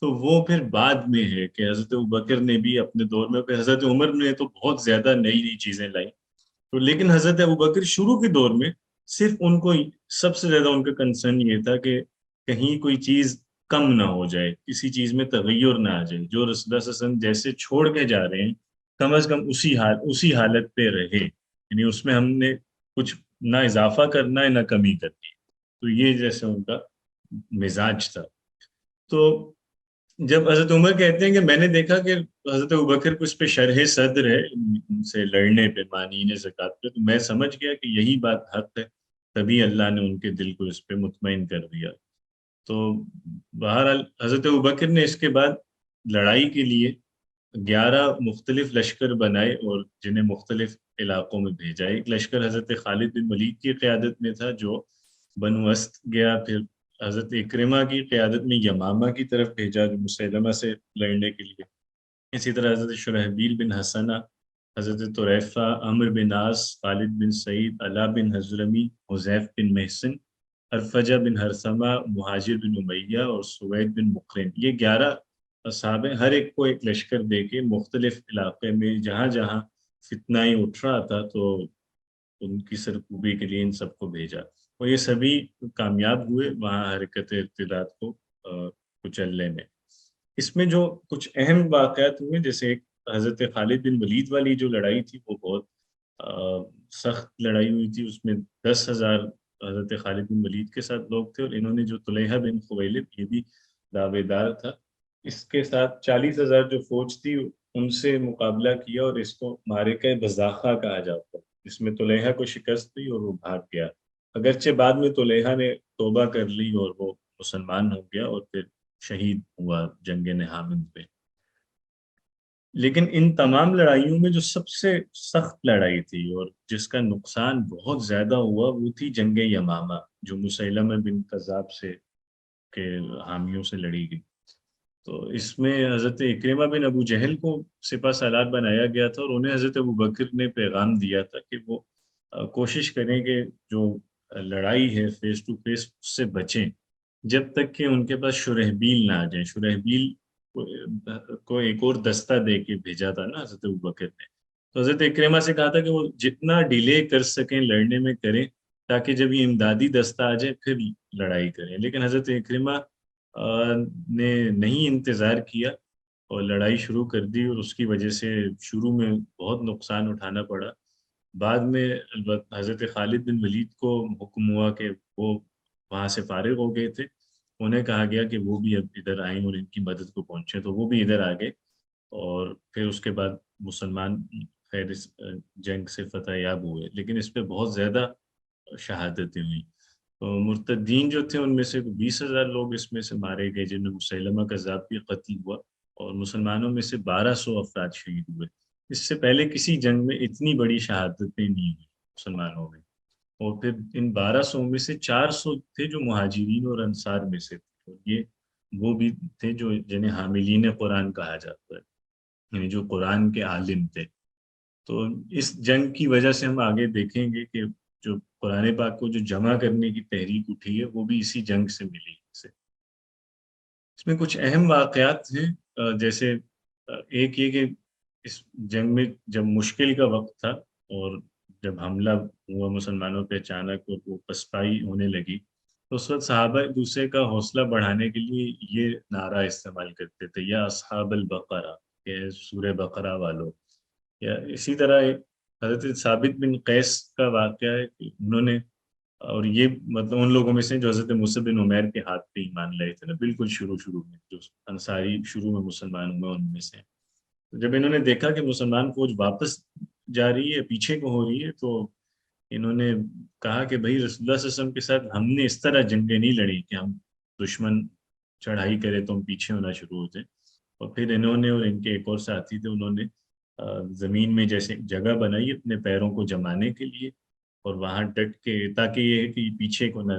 تو وہ پھر بعد میں ہے کہ حضرت ابوبکر نے بھی اپنے دور میں، پھر حضرت عمر نے تو بہت زیادہ نئی نئی چیزیں لائیں، تو لیکن حضرت ابوبکر شروع کے دور میں صرف ان کو سب سے زیادہ ان کا کنسرن یہ تھا کہ کہیں کوئی چیز کم نہ ہو جائے، کسی چیز میں تغیر نہ آ جائے، جو رسول اللہ صلی اللہ علیہ وسلم جیسے چھوڑ کے جا رہے ہیں کم از کم اسی حالت پہ رہے، یعنی اس میں ہم نے کچھ نہ اضافہ کرنا ہے نہ کمی کرنی ہے۔ تو یہ جیسے ان کا مزاج تھا۔ تو جب حضرت عمر کہتے ہیں کہ میں نے دیکھا کہ حضرت ابوبکر کو اس پہ شرح صدر ہے ان سے لڑنے پہ، مانین زکوٰۃ پہ، تو میں سمجھ گیا کہ یہی بات حق ہے، تبھی اللہ نے ان کے دل کو اس پہ مطمئن کر دیا۔ تو بہرحال حضرت ابوبکر نے اس کے بعد لڑائی کے لیے 11 مختلف لشکر بنائے اور جنہیں مختلف علاقوں میں بھیجا۔ ایک لشکر حضرت خالد بن ولید کی قیادت میں تھا جو بنو اسد گیا، پھر حضرت اکرمہ کی قیادت میں یمامہ کی طرف بھیجا جو مسیلمہ سے لڑنے کے لیے۔ اسی طرح حضرت شرحبیل بن حسنہ، حضرت طریفہ، عمر بن عاص، خالد بن سعید، علا بن حضرمی، حذیف بن محسن، حرفجہ بن حرثمہ، مہاجر بن امیہ اور سوید بن مقرن، یہ 11 اصحاب ہیں۔ ہر ایک کو ایک لشکر دے کے مختلف علاقے میں جہاں جہاں فتنہ اٹھ رہا تھا تو ان کی سرکوبی کے لیے ان سب کو بھیجا، اور یہ سبھی کامیاب ہوئے وہاں حرکت ارتداد کو کچلنے میں۔ اس میں جو کچھ اہم واقعات ہوئے، جیسے ایک حضرت خالد بن ولید والی جو لڑائی تھی وہ بہت سخت لڑائی ہوئی تھی، اس میں 10,000 حضرت خالد بن ولید کے ساتھ لوگ تھے، اور انہوں نے جو طلیحہ بن خویلد، یہ بھی دعوے دار تھا، اس کے ساتھ 40,000 جو فوج تھی ان سے مقابلہ کیا، اور اس کو معرکہ بزاخہ کہا جاتا ہے۔ اس میں طلیحہ کو شکست دی اور وہ بھاگ گیا، اگرچہ بعد میں طلیحہ نے توبہ کر لی اور وہ مسلمان ہو گیا اور پھر شہید ہوا جنگ نہامند میں۔ لیکن ان تمام لڑائیوں میں جو سب سے سخت لڑائی تھی اور جس کا نقصان بہت زیادہ ہوا وہ تھی جنگ یمامہ، جو مسیلمہ بن کذاب سے کے حامیوں سے لڑی گئی۔ تو اس میں حضرت اکرمہ بن ابو جہل کو سپہ سالار بنایا گیا تھا، اور انہیں حضرت ابوبکر نے پیغام دیا تھا کہ وہ کوشش کریں کہ جو لڑائی ہے فیس ٹو فیس اس سے بچیں جب تک کہ ان کے پاس شرحبیل نہ آ جائیں. شرحبیل کو ایک اور دستہ دے کے بھیجا تھا نا حضرت ابوبکر نے. تو حضرت اکرمہ سے کہا تھا کہ وہ جتنا ڈیلے کر سکیں لڑنے میں کریں تاکہ جب یہ امدادی دستہ آ جائے پھر لڑائی کریں. لیکن حضرت اکرمہ نے نہیں انتظار کیا اور لڑائی شروع کر دی اور اس کی وجہ سے شروع میں بہت نقصان اٹھانا پڑا. بعد میں حضرت خالد بن ولید کو حکم ہوا کہ وہ وہاں سے فارغ ہو گئے تھے. انہیں کہا گیا کہ وہ بھی اب ادھر آئیں اور ان کی مدد کو پہنچے تو وہ بھی ادھر آ گئے. اور پھر اس کے بعد مسلمان خیر اس جنگ سے فتح یاب ہوئے. لیکن اس پہ بہت زیادہ شہادتیں ہوئیں. تو مرتدین جو تھے ان میں سے 20,000 لوگ اس میں سے مارے گئے جن میں مسلمہ کذاب بھی قتل ہوا اور مسلمانوں میں سے 1200 افراد شہید ہوئے. اس سے پہلے کسی جنگ میں اتنی بڑی شہادتیں نہیں ہوئی مسلمانوں میں. اور پھر ان 1200 میں سے 400 تھے جو مہاجرین اور انصار میں سے تھے. اور یہ وہ بھی تھے جو جنہیں حاملین قرآن کہا جاتا ہے یعنی جو قرآن کے عالم تھے. تو اس جنگ کی وجہ سے ہم آگے دیکھیں گے کہ جو قرآن پاک کو جو جمع کرنے کی تحریک اٹھی ہے وہ بھی اسی جنگ سے ملی سے. اس میں کچھ اہم واقعات ہیں جیسے ایک یہ کہ اس جنگ میں جب مشکل کا وقت تھا اور جب حملہ ہوا مسلمانوں پہ اچانک اور وہ پسپائی ہونے لگی تو اس وقت صحابہ ایک دوسرے کا حوصلہ بڑھانے کے لیے یہ نعرہ استعمال کرتے تھے یا اصحاب البقرہ کہ سورہ بقرہ والوں. یا اسی طرح ایک حضرت ثابت بن قیس کا واقعہ ہے کہ انہوں نے اور یہ مطلب ان لوگوں میں سے جو حضرت موسیٰ بن عمیر کے ہاتھ پہ ایمان لائے تھے نا بالکل شروع میں جو انصاری شروع میں مسلمان ہوئے ان میں سے. جب انہوں نے دیکھا کہ مسلمان فوج واپس جا رہی ہے پیچھے کو ہو رہی ہے تو انہوں نے کہا کہ بھائی رسول اللہ صلی اللہ علیہ وسلم کے ساتھ ہم نے اس طرح جنگیں نہیں لڑی کہ ہم دشمن چڑھائی کرے تو ہم پیچھے ہونا شروع ہوتے. اور پھر انہوں نے اور ان کے ایک اور ساتھی تھے انہوں نے زمین میں جیسے جگہ بنائی اپنے پیروں کو جمانے کے لیے اور وہاں ڈٹ کے تاکہ یہ ہے کہ پیچھے کو نہ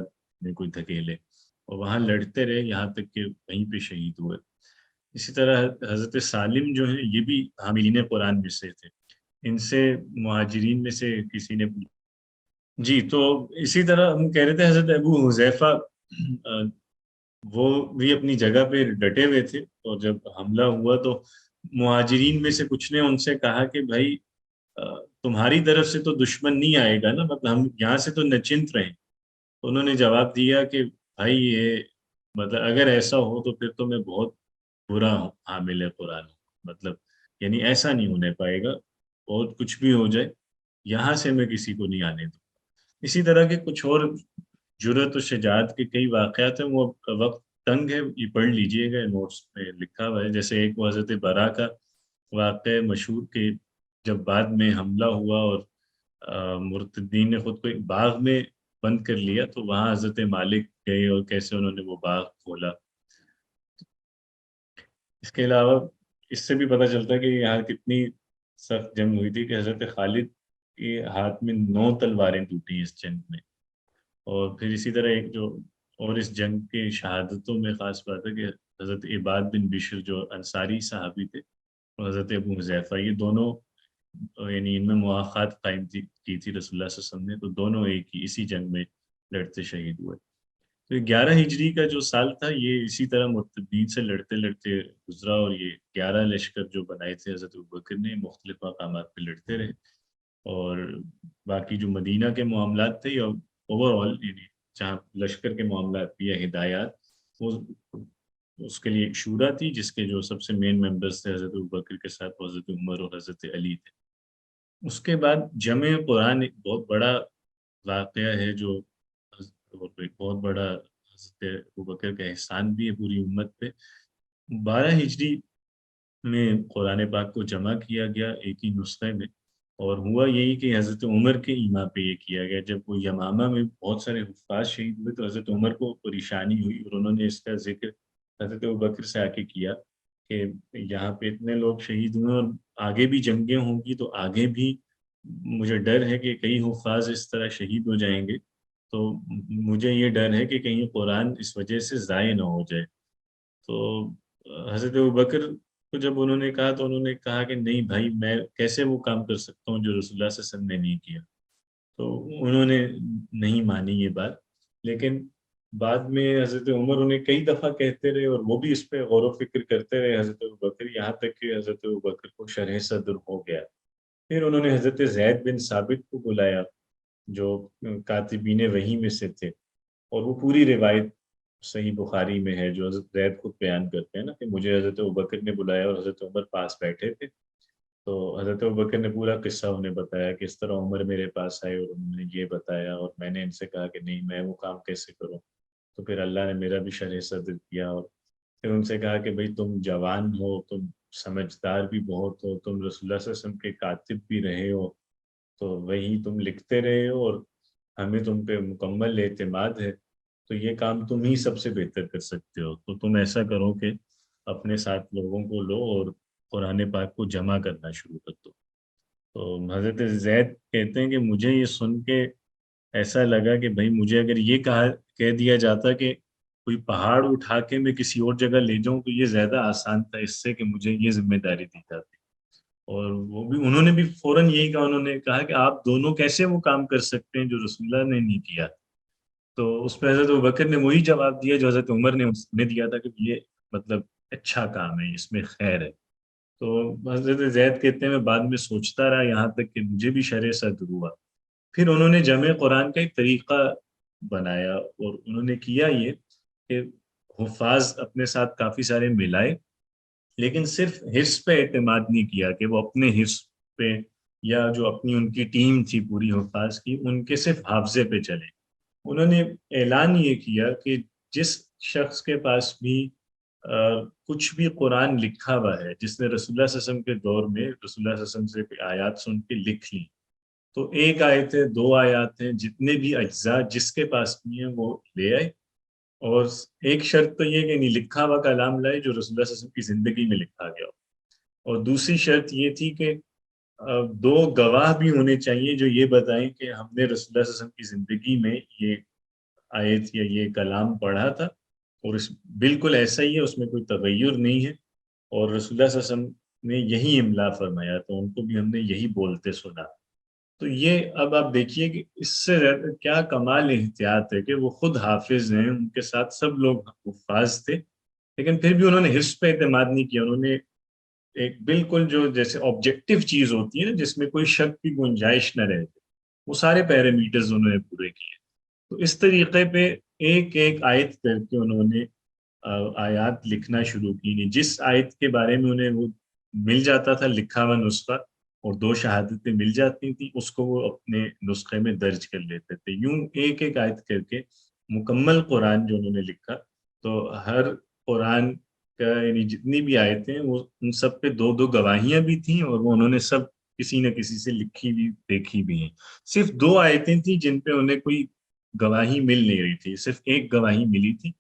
کوئی دھکیلے اور وہاں لڑتے رہے یہاں تک کہ وہیں پہ شہید ہوئے. اسی طرح حضرت سالم جو ہیں یہ بھی حاملین قرآن میں سے تھے. ان سے مہاجرین میں سے کسی نے جی تو اسی طرح ہم کہہ رہے تھے حضرت ابو حذیفہ وہ بھی اپنی جگہ پہ ڈٹے ہوئے تھے اور جب حملہ ہوا تو مہاجرین میں سے کچھ نے ان سے کہا کہ بھائی تمہاری طرف سے تو دشمن نہیں آئے گا نا مطلب ہم یہاں سے تو نچنت رہیں. انہوں نے جواب دیا کہ بھائی یہ مطلب اگر ایسا ہو تو پھر تو میں بہت برا ہوں حامل قرآن ہوں. مطلب یعنی ایسا نہیں ہونے پائے گا بہت کچھ بھی ہو جائے یہاں سے میں کسی کو نہیں آنے دوں. اسی طرح کے کچھ اور جرأت و شجاعت کے کئی واقعات ہیں وہ وقت تنگ ہے یہ پڑھ لیجئے گا نوٹس میں لکھا ہوا ہے. جیسے ایک وہ حضرت برا کا واقعہ مشہور کہ جب بعد میں حملہ ہوا اور مرتدین نے خود کو ایک باغ میں بند کر لیا تو وہاں حضرت مالک گئے اور کیسے انہوں نے وہ باغ کھولا. اس کے علاوہ اس سے بھی پتہ چلتا ہے کہ یہاں کتنی سخت جنگ ہوئی تھی کہ حضرت خالد کے ہاتھ میں 9 تلواریں ٹوٹی اس جنگ میں. اور پھر اسی طرح ایک جو اور اس جنگ کے شہادتوں میں خاص بات ہے کہ حضرت عباد بن بشر جو انصاری صحابی تھے اور حضرت ابو حذیفہ یہ دونوں یعنی ان میں مواخات قائم کی تھی رسول اللہ صلی اللہ علیہ وسلم نے تو دونوں ایک ہی اسی جنگ میں لڑتے شہید ہوئے. تو 11 ہجری کا جو سال تھا یہ اسی طرح مرتدین سے لڑتے لڑتے گزرا اور یہ 11 لشکر جو بنائے تھے حضرت ابوبکر نے مختلف مقامات پہ لڑتے رہے. اور باقی جو مدینہ کے معاملات تھے یا اوور آل یعنی جہاں لشکر کے معاملات یا ہدایات وہ اس کے لیے ایک شورا تھی جس کے جو سب سے مین ممبرس تھے حضرت ابوبکر کے ساتھ حضرت عمر اور حضرت علی تھے. اس کے بعد جمع قرآن ایک بہت بڑا واقعہ ہے جو ایک بہت بڑا حضرت ابوبکر کا احسان بھی ہے پوری امت پہ. 12 ہجری میں قرآن پاک کو جمع کیا گیا ایک ہی نسخے میں اور ہوا یہی کہ حضرت عمر کے ایما پہ یہ کیا گیا. جب وہ یمامہ میں بہت سارے حفاظ شہید ہوئے تو حضرت عمر کو پریشانی ہوئی اور انہوں نے اس کا ذکر حضرت ابوبکر سے آ کے کیا کہ یہاں پہ اتنے لوگ شہید ہوئے اور آگے بھی جنگیں ہوں گی تو آگے بھی مجھے ڈر ہے کہ کئی حفاظ اس طرح شہید ہو جائیں گے تو مجھے یہ ڈر ہے کہ کہیں قرآن اس وجہ سے ضائع نہ ہو جائے. تو حضرت ابوبکر کو جب انہوں نے کہا تو انہوں نے کہا کہ نہیں بھائی میں کیسے وہ کام کر سکتا ہوں جو رسول اللہ صلی اللہ علیہ وسلم نے نہیں کیا. تو انہوں نے نہیں مانی یہ بات، لیکن بعد میں حضرت عمر انہیں کئی دفعہ کہتے رہے اور وہ بھی اس پہ غور و فکر کرتے رہے حضرت ابوبکر، یہاں تک کہ حضرت ابوبکر کو شرح صدر ہو گیا۔ پھر انہوں نے حضرت زید بن ثابت کو بلایا جو کاتبین وحی میں سے تھے، اور وہ پوری روایت صحیح بخاری میں ہے جو حضرت زید خود بیان کرتے ہیں نا کہ مجھے حضرت ابوبکر نے بلایا اور حضرت عمر پاس بیٹھے تھے، تو حضرت ابوبکر نے پورا قصہ انہیں بتایا کہ اس طرح عمر میرے پاس آئے اور انہوں نے یہ بتایا، اور میں نے ان سے کہا کہ نہیں میں وہ کام کیسے کروں، تو پھر اللہ نے میرا بھی شرح صدر کیا، اور پھر ان سے کہا کہ بھئی تم جوان ہو، تم سمجھدار بھی بہت ہو، تم رسول اللہ صلی اللہ علیہ وسلم کے کاتب بھی رہے ہو، تو وہی تم لکھتے رہے ہو اور ہمیں تم پہ مکمل اعتماد ہے، تو یہ کام تم ہی سب سے بہتر کر سکتے ہو، تو تم ایسا کرو کہ اپنے ساتھ لوگوں کو لو اور قرآن پاک کو جمع کرنا شروع کر دو۔ تو حضرت زید کہتے ہیں کہ مجھے یہ سن کے ایسا لگا کہ بھائی مجھے اگر یہ کہہ دیا جاتا کہ کوئی پہاڑ اٹھا کے میں کسی اور جگہ لے جاؤں تو یہ زیادہ آسان تھا اس سے کہ مجھے یہ ذمہ داری دی جاتی، اور وہ بھی انہوں نے بھی فوراً یہی کہا، انہوں نے کہا کہ آپ دونوں کیسے وہ کام کر سکتے ہیں جو رسول اللہ نے نہیں کیا، تو اس پہ حضرت ابوبکر نے وہی جواب دیا جو حضرت عمر نے انہیں دیا تھا کہ یہ مطلب اچھا کام ہے، اس میں خیر ہے۔ تو حضرت زید کہتے ہیں میں بعد میں سوچتا رہا یہاں تک کہ مجھے بھی شرح صدر ہوا، پھر انہوں نے جمع قرآن کا ایک طریقہ بنایا اور انہوں نے کیا یہ کہ حفاظ اپنے ساتھ کافی سارے ملائے، لیکن صرف حفظ پہ اعتماد نہیں کیا کہ وہ اپنے حفظ پہ یا جو اپنی ان کی ٹیم تھی پوری حفاظ کی ان کے صرف حافظے پہ چلے، انہوں نے اعلان یہ کیا کہ جس شخص کے پاس بھی کچھ بھی قرآن لکھا ہوا ہے، جس نے رسول اللہ صلی اللہ علیہ وسلم کے دور میں رسول اللہ صلی اللہ علیہ وسلم سے آیات سن کے لکھ لی، تو ایک آیت ہے، دو آیات ہیں، جتنے بھی اجزاء جس کے پاس بھی ہیں وہ لے آئے، اور ایک شرط تو یہ کہ نہیں لکھا ہوا کلام لائے جو رسول اللہ صلی اللہ علیہ وسلم کی زندگی میں لکھا گیا ہو، اور دوسری شرط یہ تھی کہ دو گواہ بھی ہونے چاہیے جو یہ بتائیں کہ ہم نے رسول اللہ صلی اللہ علیہ وسلم کی زندگی میں یہ آیت یا یہ کلام پڑھا تھا، اور اس بالکل ایسا ہی ہے، اس میں کوئی تغیر نہیں ہے، اور رسول اللہ صلی اللہ علیہ وسلم نے یہی املا فرمایا تو ان کو بھی ہم نے یہی بولتے سنا۔ تو یہ اب آپ دیکھیے کہ اس سے کیا کمال احتیاط ہے کہ وہ خود حافظ ہیں، ان کے ساتھ سب لوگ حفاظ تھے، لیکن پھر بھی انہوں نے حفظ پہ اعتماد نہیں کیا، انہوں نے ایک بالکل جو جیسے آبجیکٹو چیز ہوتی ہے نا جس میں کوئی شک کی گنجائش نہ رہے، وہ سارے پیرامیٹرز انہوں نے پورے کیے، تو اس طریقے پہ ایک ایک آیت کر کے انہوں نے آیات لکھنا شروع کی، جس آیت کے بارے میں انہیں وہ مل جاتا تھا لکھا ہوا نسخہ اور دو شہادتیں مل جاتی تھیں، اس کو وہ اپنے نسخے میں درج کر لیتے تھے، یوں ایک ایک آیت کر کے مکمل قرآن جو انہوں نے لکھا، تو ہر قرآن کا یعنی جتنی بھی آیتیں وہ ان سب پہ دو دو گواہیاں بھی تھیں، اور وہ انہوں نے سب کسی نہ کسی سے لکھی بھی دیکھی بھی ہیں، صرف دو آیتیں تھیں جن پہ انہیں کوئی گواہی مل نہیں رہی تھی، صرف ایک گواہی ملی تھی،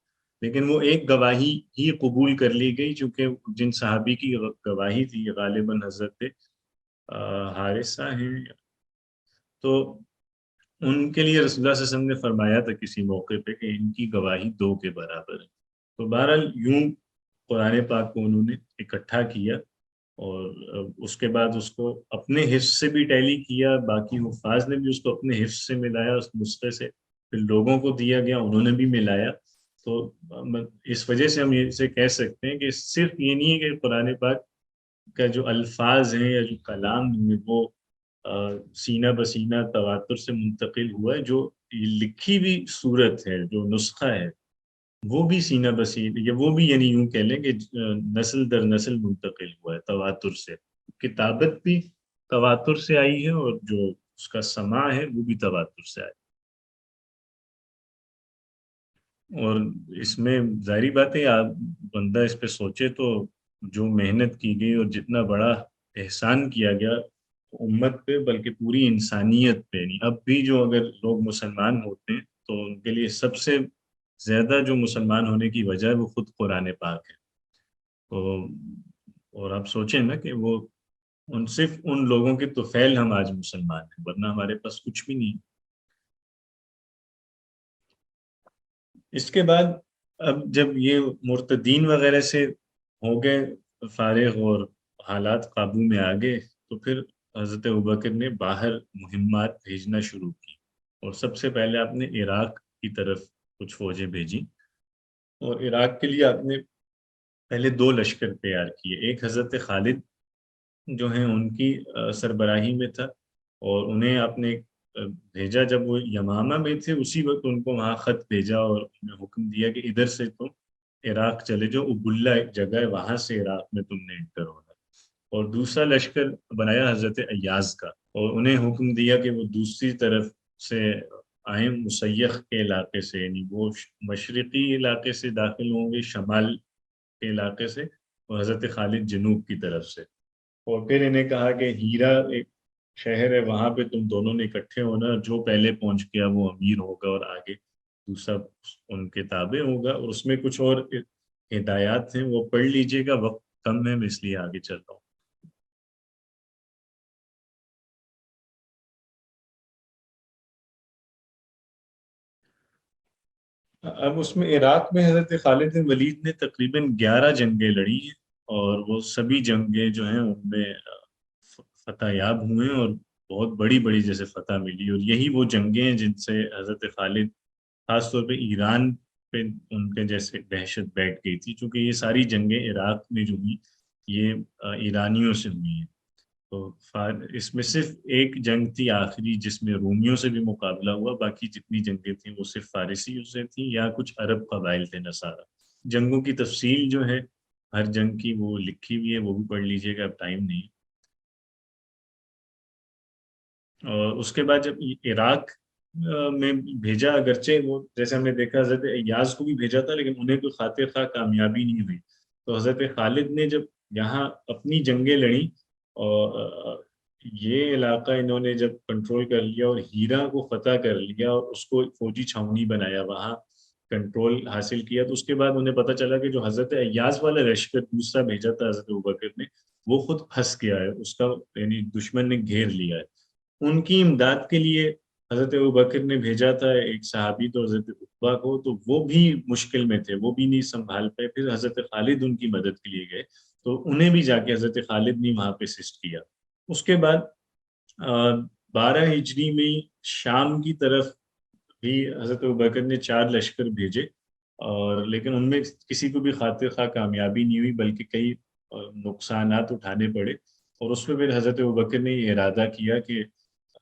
لیکن وہ ایک گواہی ہی قبول کر لی گئی چونکہ جن صحابی کی گواہی تھی غالباً حضرت حارثہ ہیں، تو ان کے لیے رسول اللہ صلی اللہ علیہ وسلم نے فرمایا تھا کسی موقع پہ کہ ان کی گواہی دو کے برابر ہے، تو بہرحال یوں قرآن پاک کو انہوں نے اکٹھا کیا، اور اس کے بعد اس کو اپنے حفظ سے بھی ٹیلی کیا، باقی حفاظ نے بھی اس کو اپنے حفظ سے ملایا اس نسخے سے، پھر لوگوں کو دیا گیا انہوں نے بھی ملایا، تو اس وجہ سے ہم اسے کہہ سکتے ہیں کہ صرف یہ نہیں ہے کہ قرآن پاک کا جو الفاظ ہیں یا جو کلام ہے وہ سینہ بسینہ تواتر سے منتقل ہوا ہے، جو لکھی ہوئی صورت ہے جو نسخہ ہے وہ بھی سینہ بسینہ یا وہ بھی یعنی یوں کہہ لیں کہ نسل در نسل منتقل ہوا ہے تواتر سے، کتابت بھی تواتر سے آئی ہے اور جو اس کا سماع ہے وہ بھی تواتر سے آئی، اور اس میں ظاہری بات ہے آپ بندہ اس پہ سوچے تو جو محنت کی گئی اور جتنا بڑا احسان کیا گیا امت پہ بلکہ پوری انسانیت پہ، یعنی اب بھی جو اگر لوگ مسلمان ہوتے ہیں تو ان کے لیے سب سے زیادہ جو مسلمان ہونے کی وجہ ہے وہ خود قرآن پاک ہے، تو اور آپ سوچیں نا کہ وہ صرف ان لوگوں کے طفیل ہم آج مسلمان ہیں ورنہ ہمارے پاس کچھ بھی نہیں۔ اس کے بعد اب جب یہ مرتدین وغیرہ سے ہو گئے فارغ اور حالات قابو میں آ گئے، تو پھر حضرت ابوبکر نے باہر مہمات بھیجنا شروع کی، اور سب سے پہلے آپ نے عراق کی طرف کچھ فوجیں بھیجی، اور عراق کے لیے آپ نے پہلے 2 لشکر تیار کیے۔ ایک حضرت خالد جو ہیں ان کی سربراہی میں تھا، اور انہیں آپ نے بھیجا جب وہ یمامہ میں تھے، اسی وقت ان کو وہاں خط بھیجا اور انہیں حکم دیا کہ ادھر سے تم عراق چلے جاؤ، ابلا ایک جگہ ہے، وہاں سے عراق میں تم نے انٹر ہونا۔ اور دوسرا لشکر بنایا حضرت ایاز کا، اور انہیں حکم دیا کہ وہ دوسری طرف سے آئیں، مسیخ کے علاقے سے، یعنی وہ مشرقی علاقے سے داخل ہوں گے، شمال کے علاقے سے، اور حضرت خالد جنوب کی طرف سے۔ اور پھر انہیں کہا کہ ہیرا ایک شہر ہے، وہاں پہ تم دونوں نے اکٹھے ہونا، جو پہلے پہنچ گیا وہ امیر ہوگا اور آگے دوسرا ان کے تابع ہوگا۔ اور اس میں کچھ اور ہدایات ہیں، وہ پڑھ لیجئے گا، وقت کم ہے میں اس لیے آگے چل رہا ہوں۔ اب اس میں عراق میں حضرت خالد بن ولید نے تقریباً 11 جنگیں لڑی ہیں، اور وہ سبھی جنگیں جو ہیں ان میں فتح یاب ہوئے ہیں، اور بہت بڑی بڑی جیسے فتح ملی، اور یہی وہ جنگیں ہیں جن سے حضرت خالد خاص طور پہ ایران پہ ان کے جیسے دہشت بیٹھ گئی تھی، چونکہ یہ ساری جنگیں عراق میں جو ہوئی یہ ایرانیوں سے ہوئی ہیں۔ تو اس میں صرف ایک جنگ تھی آخری جس میں رومیوں سے بھی مقابلہ ہوا، باقی جتنی جنگیں تھیں وہ صرف فارسیوں سے تھیں یا کچھ عرب قبائل تھے نصارہ۔ جنگوں کی تفصیل جو ہے ہر جنگ کی وہ لکھی ہوئی ہے، وہ بھی پڑھ لیجئے گا، اب ٹائم نہیں۔ اور اس کے بعد جب عراق میں بھیجا، اگرچہ وہ جیسے ہم نے دیکھا حضرت ایاز کو بھی بھیجا تھا، لیکن انہیں کوئی خاطر خواہ کامیابی نہیں ہوئی، تو حضرت خالد نے جب یہاں اپنی جنگیں لڑیں، اور یہ علاقہ انہوں نے جب کنٹرول کر لیا اور ہیرا کو فتح کر لیا اور اس کو فوجی چھاؤنی بنایا، وہاں کنٹرول حاصل کیا، تو اس کے بعد انہیں پتہ چلا کہ جو حضرت ایاز والا لشکر دوسرا بھیجا تھا حضرت ابوبکر نے، وہ خود پھنس گیا ہے، اس کا یعنی دشمن نے گھیر لیا ہے۔ ان کی امداد کے لیے حضرت ابوبکر نے بھیجا تھا ایک صحابی تو حضرت عتبہ کو، تو وہ بھی مشکل میں تھے، وہ بھی نہیں سنبھال پائے، پھر حضرت خالد ان کی مدد کے لیے گئے، تو انہیں بھی جا کے حضرت خالد نے وہاں پہ اسسٹ کیا۔ اس کے بعد 12 ہجری میں شام کی طرف بھی حضرت ابوبکر نے 4 لشکر بھیجے، اور لیکن ان میں کسی کو بھی خاطر خواہ کامیابی نہیں ہوئی، بلکہ کئی نقصانات اٹھانے پڑے۔ اور اس میں پھر حضرت ابوبکر نے یہ ارادہ کیا کہ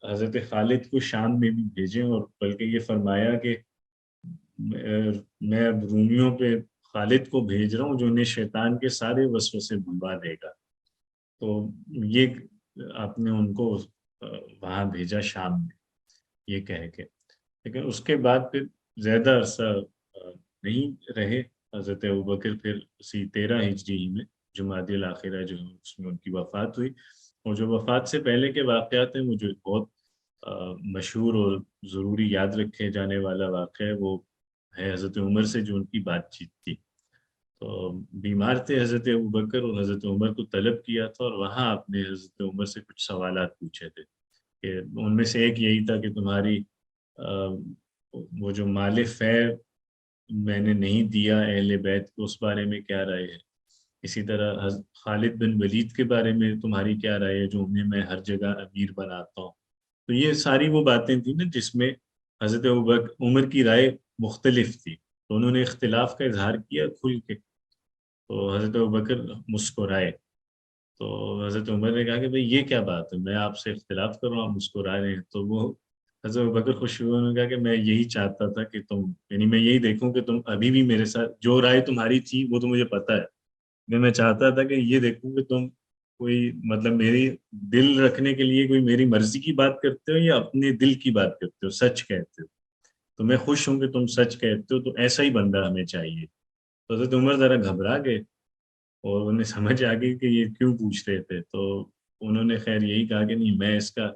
حضرت خالد کو شام میں بھی بھیجیں، اور بلکہ یہ فرمایا کہ میں اب رومیوں پہ خالد کو بھیج رہا ہوں جو انہیں شیطان کے سارے وسوسے بھلوا دے گا۔ تو یہ آپ نے ان کو وہاں بھیجا شام میں یہ کہہ کے، لیکن اس کے بعد پھر زیادہ عرصہ نہیں رہے حضرت ابوبکر، پھر اسی 13 ہجری ہی میں جمادی الاخرہ جو ہے اس میں ان کی وفات ہوئی۔ اور جو وفات سے پہلے کے واقعات ہیں وہ جو بہت مشہور اور ضروری یاد رکھے جانے والا واقعہ ہے وہ ہے حضرت عمر سے جو ان کی بات چیت تھی۔ تو بیمار تھے حضرت ابوبکر، اور حضرت عمر کو طلب کیا تھا، اور وہاں آپ نے حضرت عمر سے کچھ سوالات پوچھے تھے، کہ ان میں سے ایک یہی تھا کہ تمہاری وہ جو مال فے میں نے نہیں دیا اہل بیت کو، اس بارے میں کیا رائے ہے؟ اسی طرح خالد بن ولید کے بارے میں تمہاری کیا رائے ہے جو انہیں میں ہر جگہ امیر بناتا ہوں؟ تو یہ ساری وہ باتیں تھیں نا جس میں حضرت عمر کی رائے مختلف تھی، تو انہوں نے اختلاف کا اظہار کیا کھل کے، تو حضرت ابوبکر مسکرائے، تو حضرت عمر نے کہا کہ بھئی یہ کیا بات ہے، میں آپ سے اختلاف کر رہا ہوں، آپ مسکرا رہے ہیں؟ تو وہ حضرت ابوبکر خوش ہوئے، انہوں نے کہا کہ میں یہی چاہتا تھا کہ تم، یعنی میں یہی دیکھوں کہ تم ابھی بھی میرے ساتھ، جو رائے تمہاری تھی وہ تو مجھے پتہ ہے، میں چاہتا تھا کہ یہ دیکھوں کہ تم کوئی مطلب میری دل رکھنے کے لیے کوئی میری مرضی کی بات کرتے ہو یا اپنے دل کی بات کرتے ہو، سچ کہتے ہو، تو میں خوش ہوں کہ تم سچ کہتے ہو، تو ایسا ہی بندہ ہمیں چاہیے۔ تو حضرت عمر ذرا گھبرا گئے، اور انہیں سمجھ آ گئی کہ یہ کیوں پوچھ رہے تھے، تو انہوں نے خیر یہی کہا کہ نہیں میں اس کا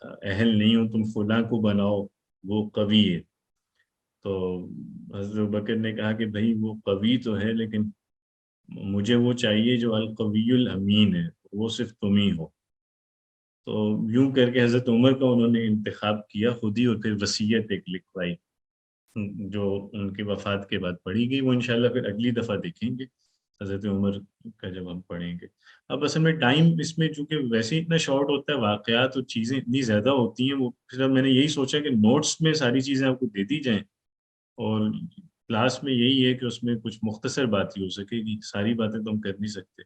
اہل نہیں ہوں، تم فلاں کو بناؤ وہ قوی ہے۔ تو حضرت ابوبکر نے کہا کہ بھائی وہ قوی تو ہے، لیکن مجھے وہ چاہیے جو القوی الامین ہے، وہ صرف تم ہی ہو۔ تو یوں کر کے حضرت عمر کا انہوں نے انتخاب کیا خود ہی، اور پھر وصیت ایک لکھوائی جو ان کی وفات کے بعد پڑھی گئی، وہ انشاءاللہ پھر اگلی دفعہ دیکھیں گے۔ حضرت عمر کا جب ہم پڑھیں گے. اب اصل میں ٹائم اس میں چونکہ ویسے ہی اتنا شارٹ ہوتا ہے، واقعات اور چیزیں اتنی زیادہ ہوتی ہیں، وہ پھر میں نے یہی سوچا کہ نوٹس میں ساری چیزیں آپ کو دے دی جائیں، اور کلاس میں یہی ہے کہ اس میں کچھ مختصر بات ہی ہو سکے گی، ساری باتیں تو ہم کر نہیں سکتے.